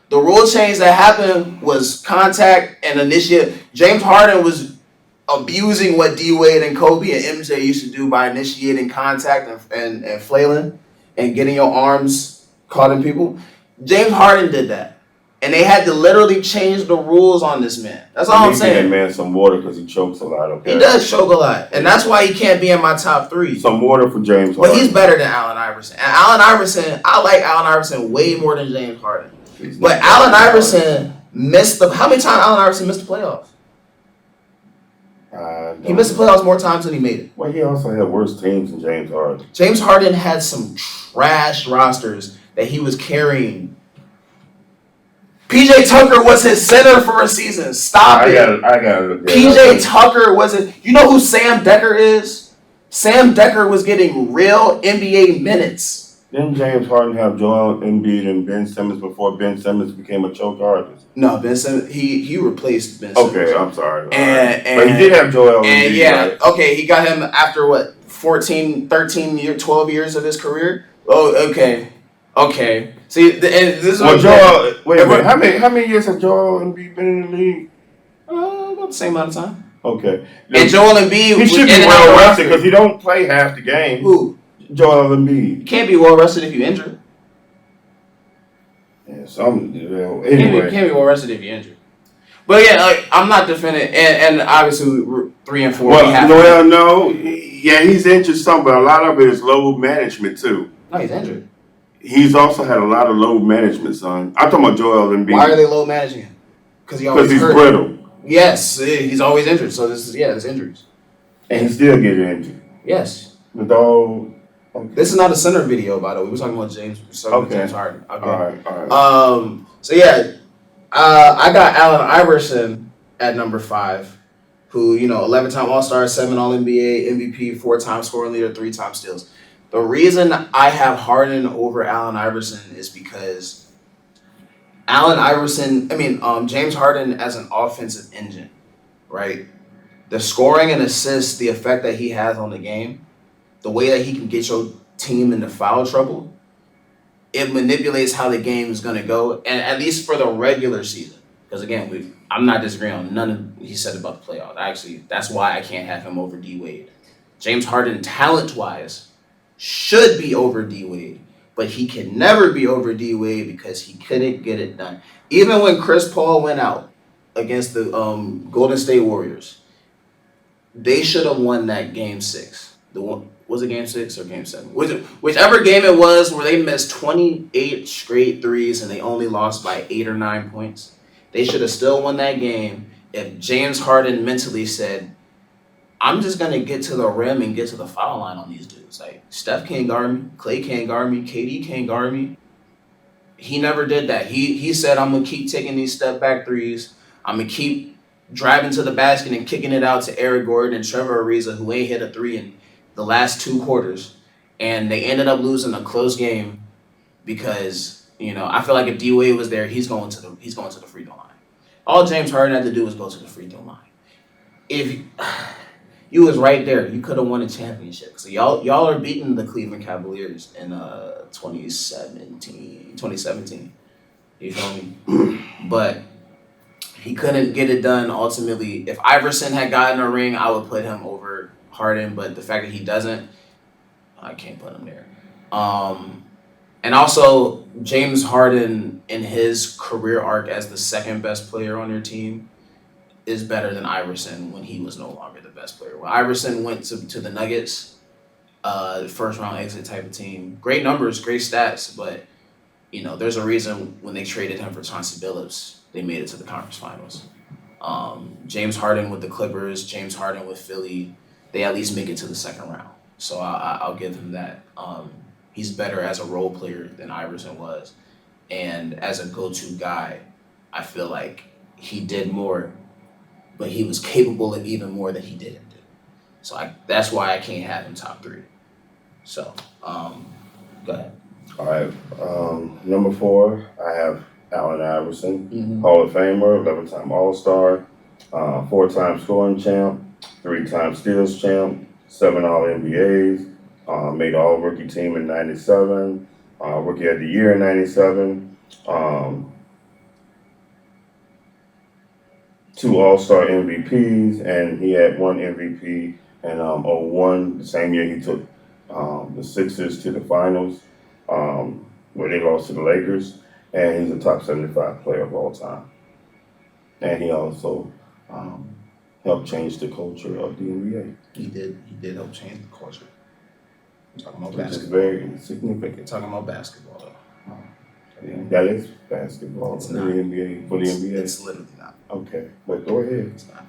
The rule change that happened was contact and initiate. James Harden was abusing what D Wade and Kobe and MJ used to do by initiating contact and flailing and getting your arms caught in people. James Harden did that. And they had to literally change the rules on this man. That's all I'm Give saying. that man some water because he chokes a lot. Okay. He does choke a lot. And that's why he can't be in my top 3. Some water for James Harden. But he's better than Allen Iverson. And Allen Iverson, I like Allen Iverson way more than James Harden. But Allen Iverson missed the. How many times Allen Iverson missed the playoffs? He missed the playoffs more times than he made it. Well, he also had worse teams than James Harden. James Harden had some trash rosters that he was carrying. PJ Tucker was his center for a season. Stop it. I got it. PJ Tucker wasn't. You know who Sam Decker is? Sam Decker was getting real NBA minutes. Didn't James Harden have Joel Embiid and Ben Simmons before Ben Simmons became a choke artist? No, Ben Simmons. He replaced Ben Simmons. Okay, I'm sorry. And but he did have Joel and Embiid. yeah, right? okay, he got him after what 14, 13, 12 years of his career. Oh, okay. See, and this is Well, Joel. Wait a minute. How many years has Joel Embiid been in the league? About the same amount of time. Okay. And Joel Embiid, he should be well rested because he don't play half the game. Who? Joel Embiid. You can't be well rested if you're injured. Yeah, anyway. Can't be well rested if you're injured. But yeah, like, I'm not defending, and obviously we're 3 and 4. Well, no, yeah, he's injured some, but a lot of it is load management too. No, he's injured. He's also had a lot of load management, son. I'm talking about Joel Embiid. Why are they load managing him? Because he's brittle. Yes, he's always injured. So it's injuries. And he still get injured. Yes. With all. Okay. This is not a center video, by the way. We're talking about James Harden. Okay. All right. So yeah, I got Allen Iverson at number 5, who 11-time All-Star, 7 All-NBA, MVP, 4-time scoring leader, 3-time steals. The reason I have Harden over Allen Iverson is because James Harden as an offensive engine, right? The scoring and assists, the effect that he has on the game, the way that he can get your team into foul trouble, it manipulates how the game is going to go, and at least for the regular season. Because again, I'm not disagreeing on none of he said about the playoffs. Actually, that's why I can't have him over D Wade. James Harden, talent-wise, should be over D Wade, but he can never be over D Wade because he couldn't get it done. Even when Chris Paul went out against the Golden State Warriors, they should have won that game 6. Was it game 6 or game 7? Whichever game it was where they missed 28 straight threes and they only lost by 8 or 9 points. They should have still won that game if James Harden mentally said, I'm just going to get to the rim and get to the foul line on these dudes. Like, Steph can't guard me. Clay can't guard me. KD can't guard me. He never did that. He said, I'm going to keep taking these step-back threes. I'm going to keep driving to the basket and kicking it out to Eric Gordon and Trevor Ariza, who ain't hit a 3 in the last 2 quarters. And they ended up losing a close game because, I feel like if D Wade was there, he's going to the free throw line. All James Harden had to do was go to the free throw line. If you was right there, you could have won a championship. So y'all are beating the Cleveland Cavaliers in 2017. You feel me? But he couldn't get it done ultimately. If Iverson had gotten a ring, I would put him over Harden, but the fact that he doesn't, I can't put him there. And also, James Harden in his career arc as the second best player on your team is better than Iverson when he was no longer the best player. When Iverson went to the Nuggets, the first round exit type of team, great numbers, great stats, but there's a reason when they traded him for Chauncey Billups, they made it to the conference finals. James Harden with the Clippers, James Harden with Philly, they at least make it to the second round. So I'll give him that. He's better as a role player than Iverson was. And as a go-to guy, I feel like he did more, but he was capable of even more than he didn't do. So that's why I can't have him top 3. So, go ahead. All right. Number 4, I have Allen Iverson, Hall of Famer, 11-time All-Star, 4-time scoring champ, 3-time steals champ, 7 All-NBAs, Made all rookie team in '97. Rookie of the year in '97. Um, 2 All-Star MVPs, and he had 1 MVP in '01. The same year he took the Sixers to the finals, where they lost to the Lakers, and he's a top 75 player of all time. And he also um, helped change the culture of the NBA. He did help change the culture. I'm talking about Which is basketball. very significant. Talking about basketball though. That is basketball It's for not. the NBA. For the NBA. It's literally not. Okay, but go ahead. It's not.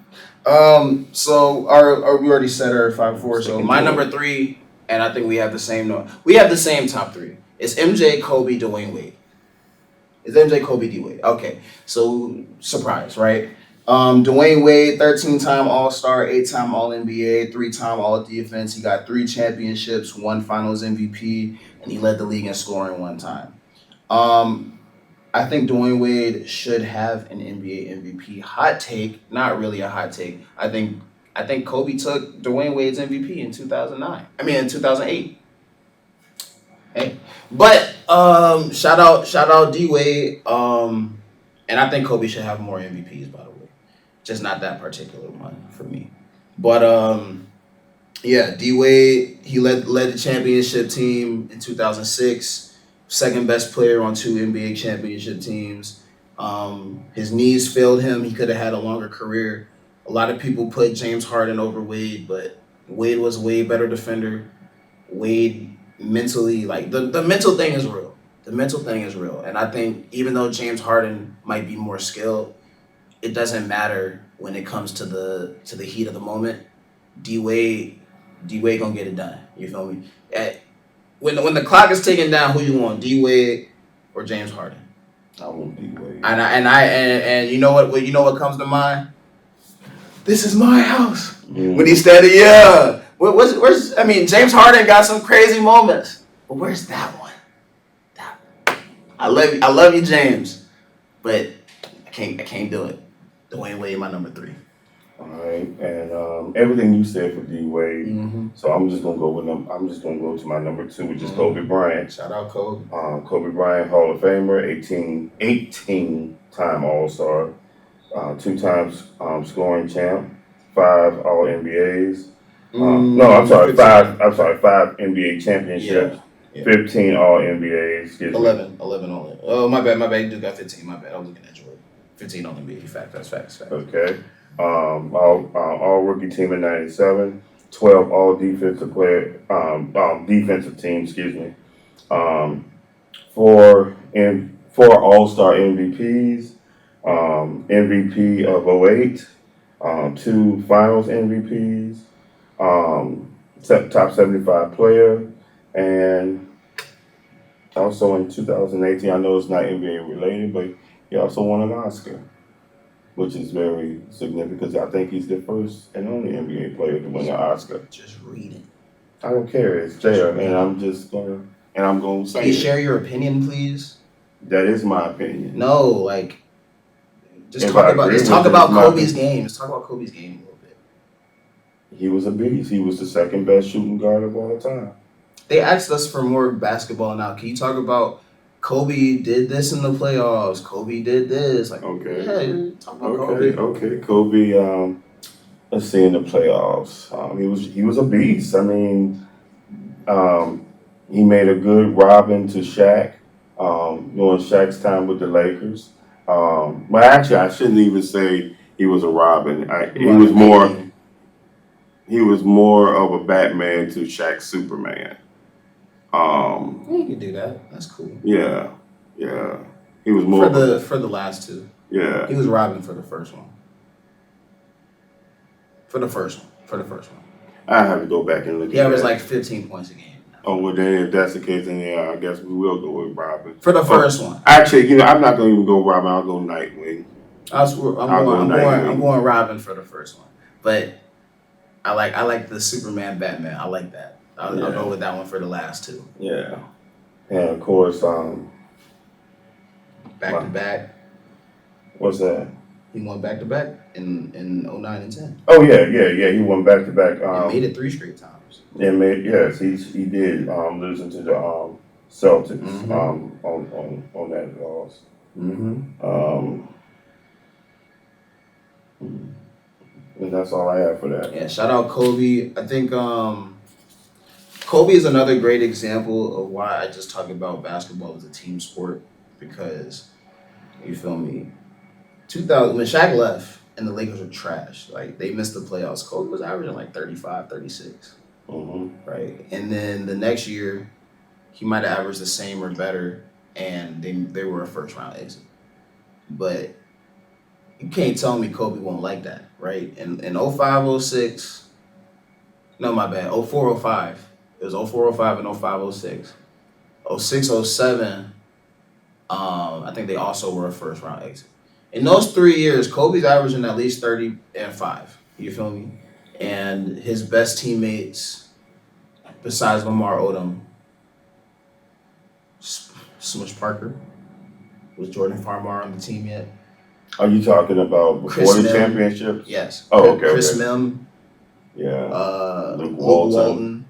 So our we already said our 5-4. So my number 3, and I think we have the same no. We have the same top 3. It's MJ, Kobe, Dwayne Wade. It's MJ, Kobe, D Wade. Okay. So surprise, right? Dwayne Wade, 13-time All-Star, 8-time All-NBA, 3-time All-Defense. He got 3 championships, 1 Finals MVP, and he led the league in scoring 1 time. I think Dwayne Wade should have an NBA MVP. Hot take, not really a hot take. I think Kobe took Dwayne Wade's MVP in 2009. I mean in 2008. Hey, but shout out D Wade. And I think Kobe should have more MVPs, by the way. Just not that particular one for me. But yeah, D Wade, he led the championship team in 2006. Second best player on 2 NBA championship teams. His knees failed him. He could have had a longer career. A lot of people put James Harden over Wade, but Wade was a way better defender. Wade mentally, like the mental thing is real. The mental thing is real. And I think even though James Harden might be more skilled, it doesn't matter when it comes to the heat of the moment. D Wade gonna get it done. You feel me? When the clock is ticking down, who you want, D Wade or James Harden? I want D Wade. And you know what comes to mind? This is my house. When he started, yeah. Where's I mean, James Harden got some crazy moments, but where's that one? I love you, James, but I can't do it. Dwayne Wade, my number 3. All right, and everything you said for D Wade. Mm-hmm. So I'm just gonna go with them. I'm just gonna go to my number 2, which is Kobe Bryant. Shout out Kobe. Kobe Bryant, Hall of Famer, 18-time All-Star, 2 times scoring champ, 5 All NBAs. No, I'm sorry, 5. I'm sorry, 5 NBA championships, Yeah. 15 All NBAs. 11 all. Oh, my bad. You do got 15. My bad. I was looking at Jordan. 15 All NBA. Facts. Okay. All rookie team in '97, 12 all defensive defensive team, excuse me. 4 All-Star MVPs, MVP of '08, 2 Finals MVPs, top 75 player, and also in 2018, I know it's not NBA related, but he also won an Oscar, which is very significant because I think he's the first and only NBA player to win an Oscar. Just read it. I don't care. It's there, and I'm going to say Can you share your opinion, please? that is my opinion. No, like, just If talk I about agree just with talk it, about it's my Kobe's opinion. game. Let's talk about Kobe's game a little bit. He was a beast. He was the second best shooting guard of all time. They asked us for more basketball now. Can you talk about Kobe did this in the playoffs? Kobe did this. Like, Okay. yeah, talk about Kobe. Okay. Kobe. Let's see in the playoffs. He was a beast. I mean, he made a good Robin to Shaq during Shaq's time with the Lakers. But actually, I shouldn't even say he was a Robin. He was more of a Batman to Shaq's Superman. You can do that. That's cool. Yeah. He was more For the last 2. yeah. He was Robin for the first one. For the first one. I have to go back and look. He averaged like 15 points a game. Oh well, then if that's the case, then yeah, I guess we will go with Robin For the first one. Actually, I'm not gonna even go Robin. I'll go Nightwing. I'm going Robin for the first one. But I like the Superman Batman. I like that. I'll go with that one for the last 2. Yeah, and of course, Back to back. what's that? He won back to back in 09 and 10 Oh yeah. He won back to back. and made it 3 straight times. And made yes, he did losing to the Celtics Mm-hmm. on that loss. Mm-hmm. Um, and that's all I have for that. Yeah, shout out Kobe. I think Kobe is another great example of why I just talk about basketball as a team sport because you feel me. 2000 when Shaq left and the Lakers were trash, like they missed the playoffs. Kobe was averaging like 35, 36, right? And then the next year, he might have averaged the same or better, and they were a first round exit. But you can't tell me Kobe won't like that, right? In 05, oh 06, no, my bad, 04, oh 05. It was 04, oh 05 and 05, oh 06. 06, oh 07, I think they also were a first round exit. In those 3 years, Kobe's averaging at least 30 and 5. You feel me? And his best teammates, besides Lamar Odom, Smush Parker, was Jordan Farmar on the team yet? Are you talking about before Chris the Mim. championship? Yes. Oh, okay. Chris Mim, Yeah. Luke Walton.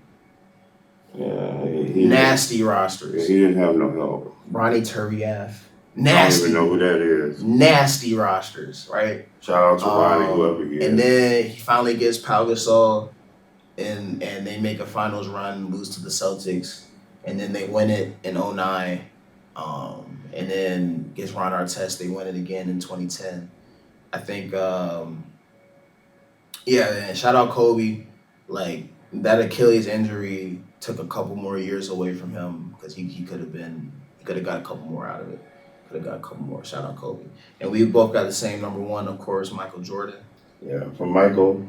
Walton. Yeah. Nasty rosters. He didn't have no help. Ronnie Turiaf. I don't Nasty. even know who that is. Nasty rosters, right? Shout out to Ronnie, whoever he is. And then he finally gets Pau Gasol, and they make a finals run, lose to the Celtics, and then they win it in 09. And then gets Ron Artest, they win it again in 2010. I think, man, shout out Kobe. Like, that Achilles injury took a couple more years away from him because he could have got a couple more out of it. Could have got a couple more. Shout out Kobe. And we both got the same number one, of course, Michael Jordan. Yeah, for Michael,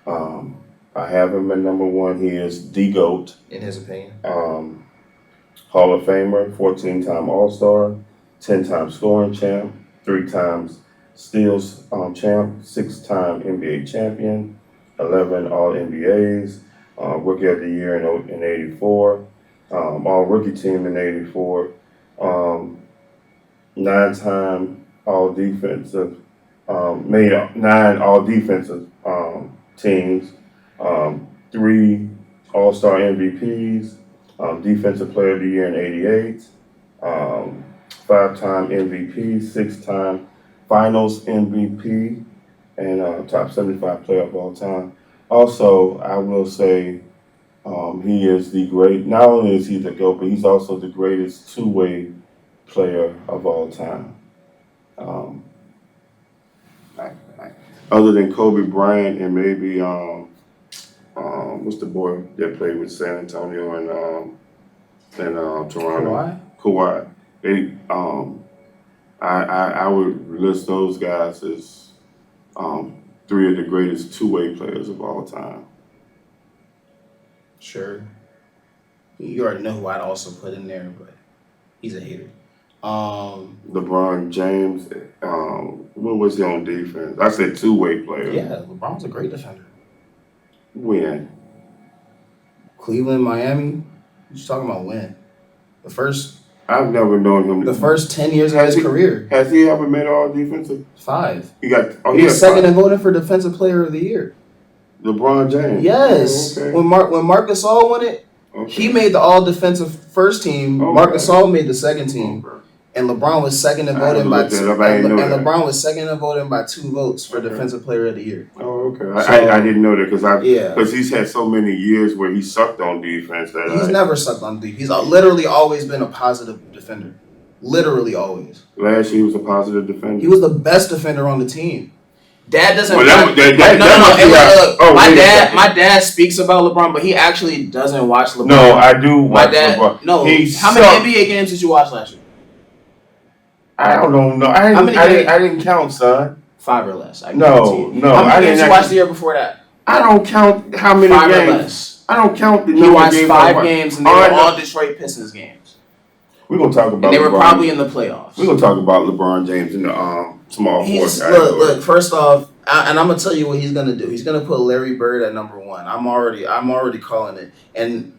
I have him at number one. He is the GOAT. In his opinion. Hall of Famer, 14-time All-Star, 10-time scoring champ, 3 times steals champ, 6-time NBA champion, 11 All-NBAs, Rookie of the Year in 84, All-Rookie Team in 84, 9-time All-Defensive, made 9 All-Defensive teams, 3 All-Star MVPs, Defensive Player of the Year in 88, 5-time MVP, 6-time Finals MVP, and top 75 player of all time. Also, I will say he is not only is he the GOAT, but he's also the greatest two-way player of all time. Other than Kobe Bryant and maybe what's the boy that played with San Antonio and Toronto? Kawhi. They I would list those guys as 3 of the greatest two-way players of all time. Sure. You already know who I'd also put in there, but he's a hater. LeBron James, what was he on defense? I said two-way player. Yeah, LeBron's a great defender. When? Cleveland, Miami. What you talking about when? I've never known him. The first 10 years of his career. Has he ever made all defensive? 5. He was second in voting for Defensive Player of the Year. LeBron James. Yes. Oh, okay. When Marc Gasol won it, he made the all defensive first team. Okay. Marc Gasol made the second team. Okay. And LeBron was second in voting by 2. LeBron was second in voting by 2 votes for Defensive Player of the Year. Oh, okay. So, I didn't know that because he's had so many years where he sucked on defense. He's never sucked on defense. He's literally always been a positive defender. Literally always. Last year he was a positive defender. He was the best defender on the team. Dad doesn't. Well, my dad speaks about LeBron, but he actually doesn't watch LeBron. No, I do watch LeBron. No, how many NBA games did you watch last year? I don't know. I didn't count, son. 5 or less. No. How many games you watched the year before that? I don't count how many 5 games. Or less. I don't count the number of games. He watched 5 games, and they were all Detroit Pistons games. We're gonna talk about. And they were probably in the playoffs. We're gonna talk about LeBron James in the small forward. Look. First off, and I'm gonna tell you what he's gonna do. He's gonna put Larry Bird at number 1. I'm already calling it. And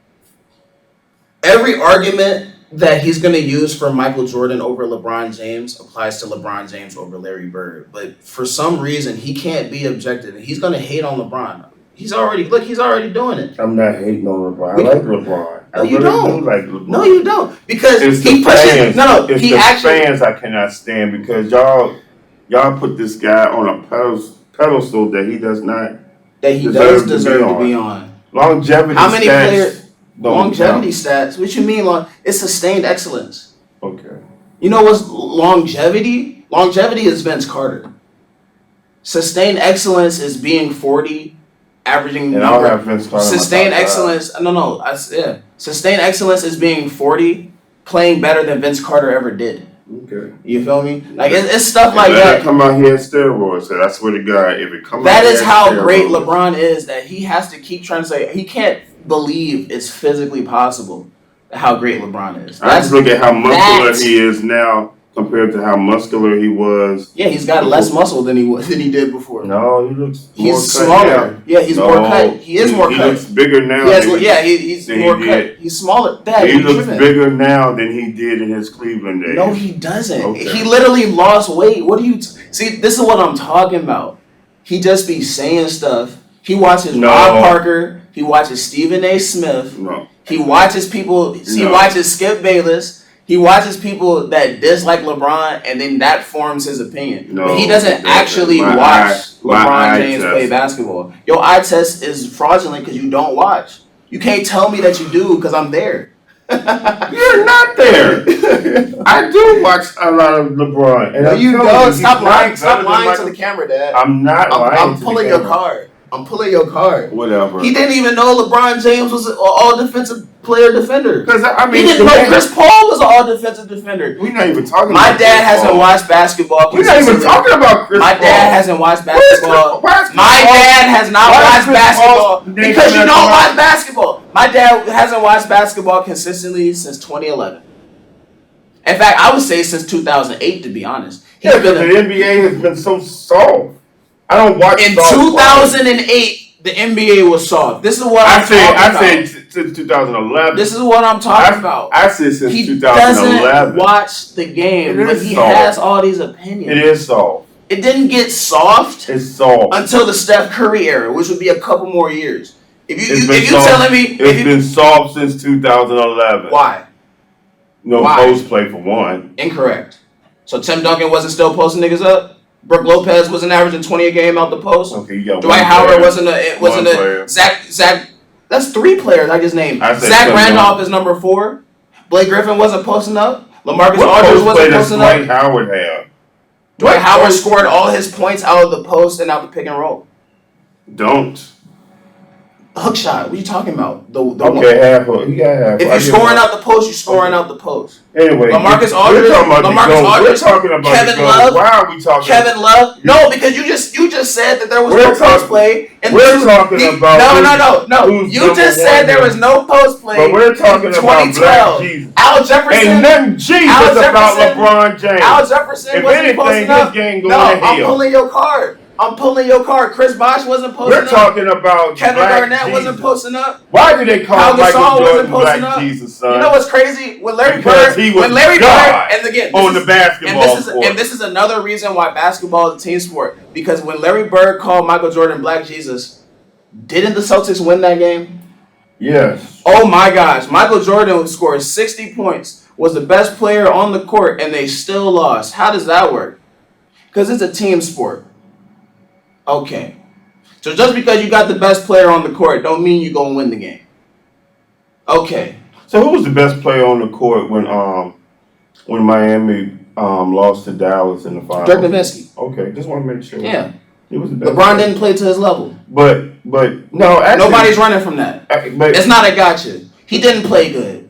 every argument that he's going to use for Michael Jordan over LeBron James applies to LeBron James over Larry Bird. But for some reason, he can't be objective. He's going to hate on LeBron. He's already doing it. I'm not hating on LeBron. I like LeBron. No, I you really don't. do like LeBron. No, you don't. Because It's he the pushes. fans. It's He the actually. fans I cannot stand because y'all put this guy on a pedestal that he does not That he deserve does deserve to be on. Longevity How many stats players? don't Longevity count. stats. What you mean? It's sustained excellence. Okay. You know what's longevity? Longevity is Vince Carter. Sustained excellence is being 40, averaging. And I'll have Vince Carter. Sustained excellence. No. Yeah. Sustained excellence is being 40, playing better than Vince Carter ever did. Okay. You feel me? Like it's stuff And like let that. it come out here in steroids. So I swear to God, if it comes That out is here in how steroids, great LeBron is. That he has to keep trying to say he can't believe it's physically possible. How great LeBron is. I just look at how muscular that- he is now compared to how muscular he was. Yeah, he's got less muscle than he did before. No, he looks more He's cut smaller. now. Yeah, he's more cut. He is more He cut. looks bigger now. He's than more he cut. did. He's smaller. Dad, He you're looks tripping. bigger now than he did in his Cleveland days. No, he doesn't. Okay. He literally lost weight. What do you see? This is what I'm talking about. He just be saying stuff. He watches Rob Parker. He watches Stephen A. Smith. No. He watches people. He watches Skip Bayless. He watches people that dislike LeBron, and then that forms his opinion. No, but he doesn't actually watch LeBron James play basketball. Your eye test is fraudulent because you don't watch. You can't tell me that you do because I'm there. You're not there. I do watch a lot of LeBron. And No, you don't. Stop lying. He's Stop not lying better to than the camera, Dad. I'm not lying. I'm pulling your card. I'm pulling your card. Whatever. He didn't even know LeBron James was an all defensive player defender. Because I mean, He didn't know Chris Paul was an all defensive defender. We're not even talking. My about dad Chris hasn't Paul. watched basketball. We're not even talking about Chris My Paul. dad hasn't watched basketball. Why is My dad has not why is watched Chris basketball Paul's because you name don't coming watch up? basketball. My dad hasn't watched basketball consistently since 2011. In fact, I would say since 2008, to be honest. He's Yeah, been because the NBA has been so soft. I don't watch. in soft 2008. The NBA was soft. This is what I'm talking about. I said since 2011. This is what I'm talking about. I said since He 2011. doesn't watch the game, It but is he soft. has all these opinions. It is soft. It didn't get soft It's soft. until the Steph Curry era, which would be a couple more years. If you soft. telling me It's been soft since 2011. why? No Why? post play for one. Incorrect. So Tim Duncan wasn't still posting niggas up. Brooke Lopez wasn't averaging 20 a game out the post. Okay, you got Dwight one Howard player. wasn't One player. a Zach. That's three players I just named. I said Zach Tim Randolph Duncan. is number 4. Blake Griffin wasn't posting up. LaMarcus What Aldridge post play wasn't does posting Dwight up. Howard have? Dwight Howard post- scored all his points out of the post and out the pick and roll. Don't. Hook shot. What are you talking about? The Okay, half. He got half. If you're scoring out the post, you're scoring out the post. Anyway, LaMarcus we're Aldridge- talking about the LaMarcus GOAT. Aldridge, We're talking about Kevin the GOAT. Love, Why are we talking? Kevin Love. No, because you just said that there was We're no talking- post play. And we're talking about who's You number just one said there here. was no post play. But we're talking in about 2012. Black Jesus. Al Jefferson. Ain't nothing Jesus Al about Jefferson- LeBron James. Al Jefferson If wasn't anything, posting his up. game going No, to I'm hell. pulling your card. Chris Bosh wasn't posting We're up. talking about Kevin Black Garnett Jesus. wasn't posting up. Why do they call Pau Gasol Michael wasn't Jordan posting Black up. Jesus, son? You know what's crazy? When Larry Because Bird, he was when Larry God Bird, and again, on this the is- basketball court. and this is another reason why basketball is a team sport. Because when Larry Bird called Michael Jordan Black Jesus, didn't the Celtics win that game? Yes. Oh my gosh, Michael Jordan scored 60 points, was the best player on the court, and they still lost. How does that work? Because it's a team sport. Okay. So just because you got the best player on the court don't mean you're going to win the game. Okay. So who was the best player on the court when Miami lost to Dallas in the finals? Dirk Nowitzki. Okay, just want to make sure. Yeah. He was the best. LeBron didn't play to his level. But no, actually, Nobody's running from that. But It's not a gotcha. He didn't play good.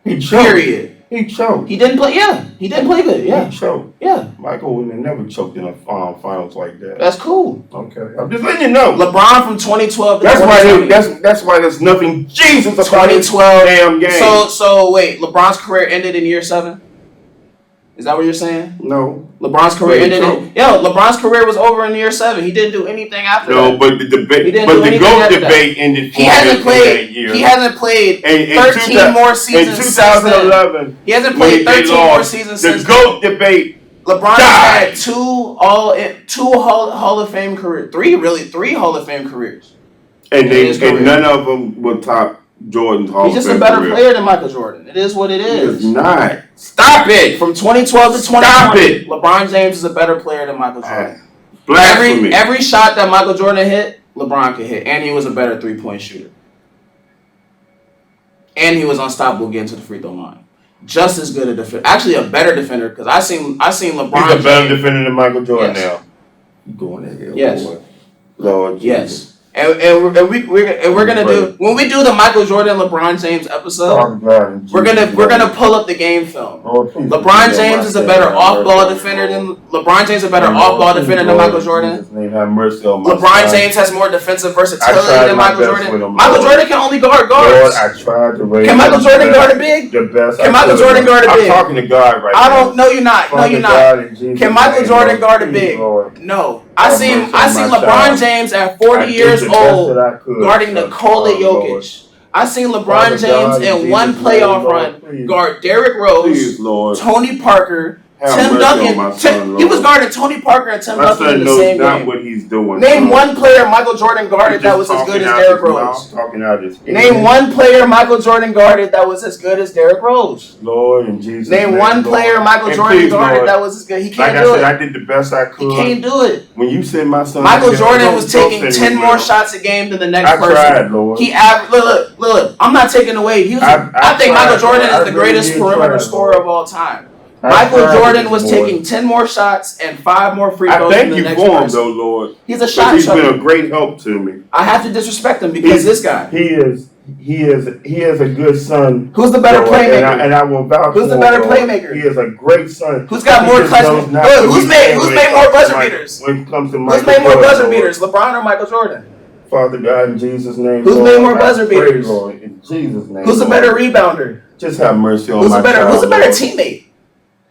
he choked. Period. He choked. He didn't play. Yeah. He didn't play good. Yeah. He choked. Yeah. Michael would have never choked in a finals like that. That's cool. Okay, I'm just letting you know. LeBron from 2012 to That's why 2020. that's why there's nothing Jesus about this 2012. damn game. So wait, LeBron's career ended in year 7? Is that what you're saying? No. LeBron's career ended. LeBron's career was over in year 7. He didn't do anything after that. No, but the debate, the GOAT debate ended for him in that year. He hasn't played 13 more seasons in 2011. He hasn't played 13 more seasons since the GOAT debate. LeBron had two Hall of Fame careers, three Hall of Fame careers, and none of them will top Jordan's Hall of Fame. He's just a better player than Michael Jordan. It is what it is. He is not. Stop it. From 2012 to 2020, LeBron James is a better player than Michael Jordan. Blasphemy. Every shot that Michael Jordan hit, LeBron could hit, and he was a better 3-point shooter, and he was unstoppable getting to the free throw line. Just as good a defender, actually a better defender, because I seen LeBron. He's a better defender than Michael Jordan now. You going to hell? Yes. Boy. Lord Jesus. Yes. And we're gonna do, when we do the Michael Jordan LeBron James episode, we're gonna pull up the game film. LeBron James is a better off-ball defender than Michael Jordan. LeBron James has more defensive versatility than Michael Jordan. Michael Jordan can only guard guards. Can Michael Jordan guard a big? Can Michael Jordan guard a big? I'm talking to God right now. I don't know. You're not. No, you're not. Can Michael Jordan guard a big? No. I seen LeBron James at 40 years old guarding Nikola Jokic. I seen LeBron James in one playoff run guard Derrick Rose, Tony Parker, Tim Duncan. He was guarding Tony Parker and Tim Duncan in the same game. What he's doing. Name one player Michael Jordan guarded that was as good as Derrick Rose. Name one player Michael Jordan guarded that was as good as Derrick Rose. Lord and Jesus. Name one player Michael Jordan guarded that was as good. He can't do it. I did the best I could. He can't do it. When you said my son, Michael Jordan was taking 10 more shots a game than the next person. I tried, Lord. He look. I'm not taking away. I think Michael Jordan is the greatest perimeter scorer of all time. Michael Jordan was taking 10 more shots and 5 more free throws than the next person. I thank you for him, though, Lord. He's a shot He's been a great help to me. I have to disrespect him because this guy. He is a good son. Who's the better playmaker? And I will vouch for him. Who's the better playmaker? He is a great son. Who's got more clutch? Who's made more buzzer beaters? When it comes to Michael Who's made more buzzer beaters, LeBron or Michael Jordan? Father God, in Jesus' name. Who's made more buzzer beaters? Lord, in Jesus' name. Who's a better rebounder? Just have mercy on my child. Who's a better teammate?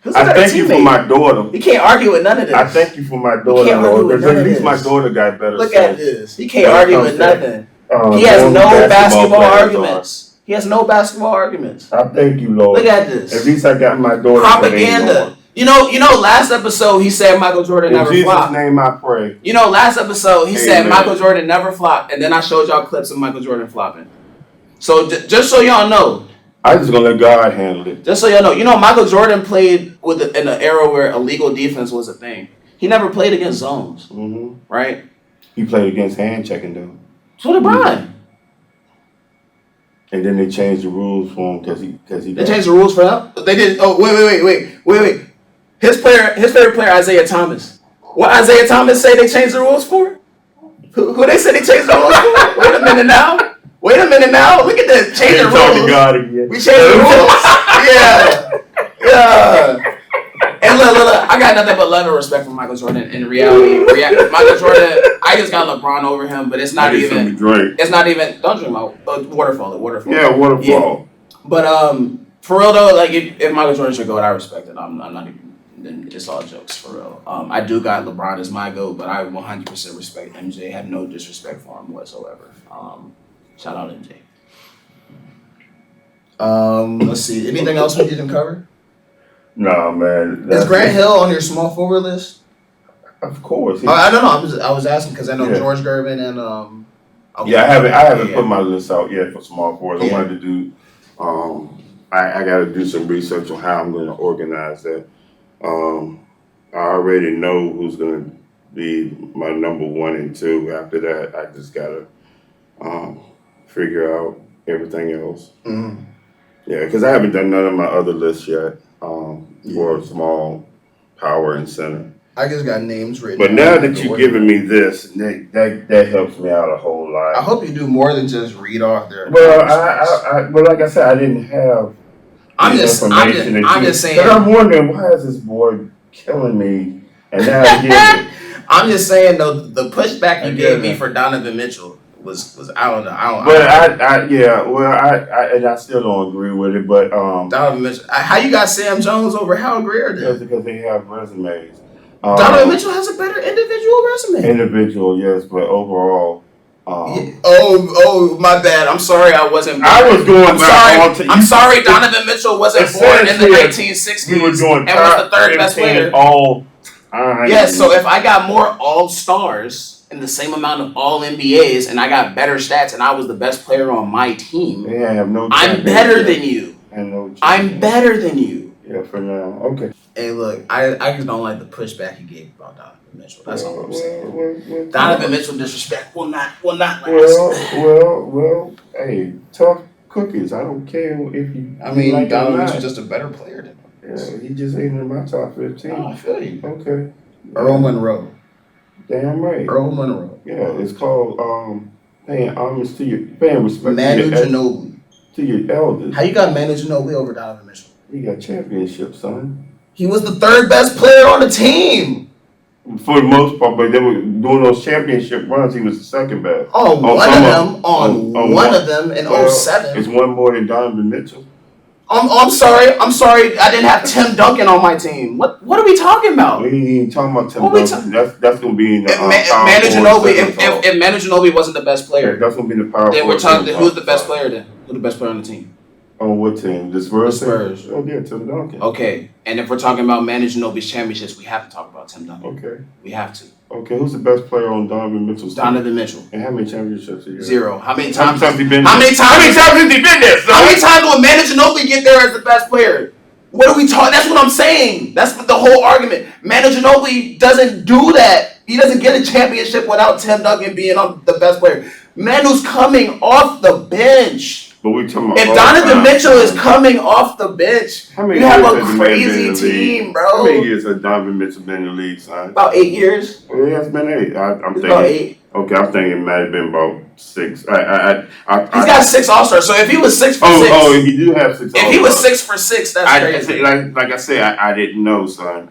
I thank you for my daughter. You can't argue with none of this. I thank you for my daughter, Lord. At least my daughter got better. Look at this. He can't argue with nothing. He has no basketball arguments. He has no basketball arguments. I thank you, Lord. Look at this. At least I got my daughter. Propaganda. You know, last episode he said Michael Jordan never flopped. In Jesus' name I pray. You know, last episode he said Michael Jordan never flopped, and then I showed y'all clips of Michael Jordan flopping. So just so y'all know. I'm just going to let God handle it. Just so y'all know, Michael Jordan played in an era where illegal defense was a thing. He never played against zones, right? He played against hand checking, though. So did Brian. And then they changed the rules for him because he. They changed the rules for him? They did. Oh, wait. His favorite player, Isaiah Thomas. What Isaiah Thomas say they changed the rules for? Who they said they changed the rules for? Wait a minute now. Look at this. Change the rules. God again. We changed the rules. Yeah. And look. I got nothing but love and respect for Michael Jordan in reality. Michael Jordan, I just got LeBron over him, but it's not even. It's not even. Don't dream out. Waterfall. Yeah, waterfall. Yeah. But for real though, like if Michael Jordan should go, I respect it. I'm not even. Then it's all jokes for real. I do got LeBron as my GOAT, but I 100% respect MJ. Have no disrespect for him whatsoever. Shout out MJ. Let's see. Anything else we didn't cover? No, man. Is Grant Hill on your small forward list? Of course. I don't know. I was asking because I know George Gervin and Okay. Yeah, I haven't put my list out yet for small forwards. I wanted to do. I got to do some research on how I'm going to organize that. I already know who's going to be my number 1 and 2. After that, I just got to figure out everything else. Mm-hmm. Yeah, because I haven't done none of my other lists yet for small, power, and center. I just got names written. But now that you've given me this, that helps me out a whole lot. I hope you do more than just read off there. Well, but like I said, I didn't have. I'm just saying. But I'm wondering, why is this boy killing me? And now again, I'm just saying though, the pushback you gave me for Donovan Mitchell was I don't know. But I still don't agree with it. But Donovan Mitchell. How you got Sam Jones over Hal Greer then? because they have resumes. Donovan Mitchell has a better individual resume. Individual, yes, but overall. Yeah. Oh, my bad. I'm sorry, I wasn't. I was going. I'm sorry. Donovan Mitchell wasn't born in the 1960s we were doing and was the third best player. All time. Yes. So if I got more All Stars and the same amount of All NBAs, and I got better stats, and I was the best player on my team, I'm better than you. I'm better than you. Yeah, for now. Okay. Hey, look, I just don't like the pushback he gave about Donovan Mitchell. That's all I'm saying. Donovan Mitchell disrespect will not last. Well. Hey, talk cookies. I don't care if you. I mean, like Donovan Mitchell's just a better player than him. Yeah, he just ain't in my top 15. Oh, I feel you. Okay. Earl Monroe. Damn right. Earl Monroe. Yeah, it's called paying homage to your paying respect Manu Ginobili. To your elders. How you got Manu Ginobili over Donovan Mitchell? He got championship, son. He was the third best player on the team. For the most part, but they were doing those championship runs. He was the second best. On one of them in 07. It's one more than Donovan Mitchell. I'm sorry. I didn't have Tim Duncan on my team. What are we talking about? We ain't talking about Tim Duncan. That's gonna be in the Manu Ginobili. If Manu Ginobili wasn't the best player, that's gonna be the power. Then we're talking. Who's the best player then? Who's the best player on the team? On what team? The Spurs? The Spurs. Oh, yeah, Tim Duncan. Okay. And if we're talking about Manu Ginobili's championships, we have to talk about Tim Duncan. Okay. We have to. Okay, who's the best player on Donovan Mitchell's team? Donovan Mitchell. And how many championships he got? 0. How many times has he been there? How many times has he been there, son? How many times will Manu Ginobili get there as the best player? What are we talking? That's what I'm saying. That's the whole argument. Manu Ginobili doesn't do that. He doesn't get a championship without Tim Duncan being the best player. Manu's coming off the bench. But we talking about if Donovan Mitchell is coming off the bench, you have a crazy team, bro. How many years has Donovan Mitchell been in the league, son? About 8 years. Well, yeah, it's been 8. I'm thinking about 8. Okay, I'm thinking it might have been about 6. He's got 6 All-Stars, so if he was 6 for 6. Oh, he do have 6 All-Stars. If he was 6 for 6, that's crazy. Like I said, I didn't know, son.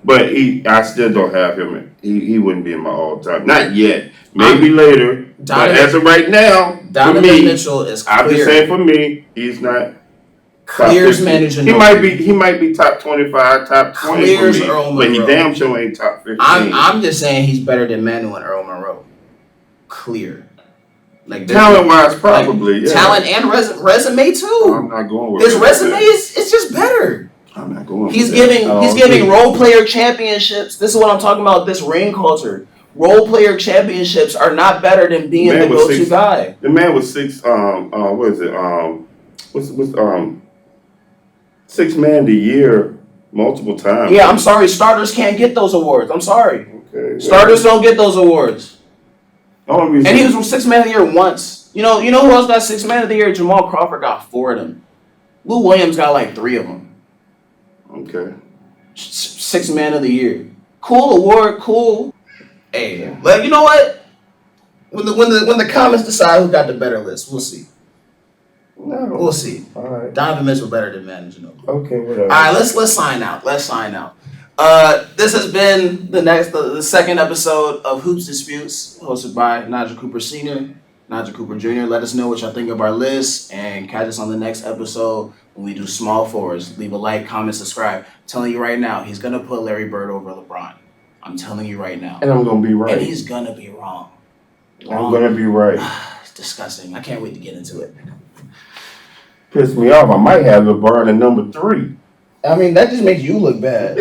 But I still don't have him. He wouldn't be in my all-time. Not yet. Maybe later. But as of right now, Donovan Mitchell is clear. I'm just saying for me, he's not. Clears managing. He might be top 25, top 20 Clears for me, Earl Monroe. but he damn sure ain't top 15. I'm just saying he's better than Manu and Earl Monroe. Clear. Like talent-wise, probably. Like, yeah. Talent and resume too. I'm not going with his resume is just better. I'm not going. He's giving role player championships. This is what I'm talking about. This ring culture. Role player championships are not better than being the go-to guy. The man was 6. What is it? What's 6 man of the year multiple times. Yeah, I'm sorry. Starters can't get those awards. I'm sorry. Okay. Starters don't get those awards. And he was 6 man of the year once. You know who else got 6 man of the year? Jamal Crawford got 4 of them. Lou Williams got like 3 of them. Okay. 6 man of the year. Cool award, cool. Hey, but you know what? When the comments decide who got the better list, we'll see. No. We'll see. All right. Donovan Mitchell better than Manu Ginobili. Okay, whatever. All right, let's sign out. Let's sign out. This has been the second episode of Hoops Disputes, hosted by Nigel Cooper Sr., Nigel Cooper Jr. Let us know what y'all think of our list, and catch us on the next episode when we do small forwards. Leave a like, comment, subscribe. I'm telling you right now, he's gonna put Larry Bird over LeBron. I'm telling you right now. And I'm gonna be right. And he's gonna be wrong. I'm gonna be right. It's disgusting. I can't wait to get into it. Piss me off. I might have LeBron at number 3. I mean, that just makes you look bad.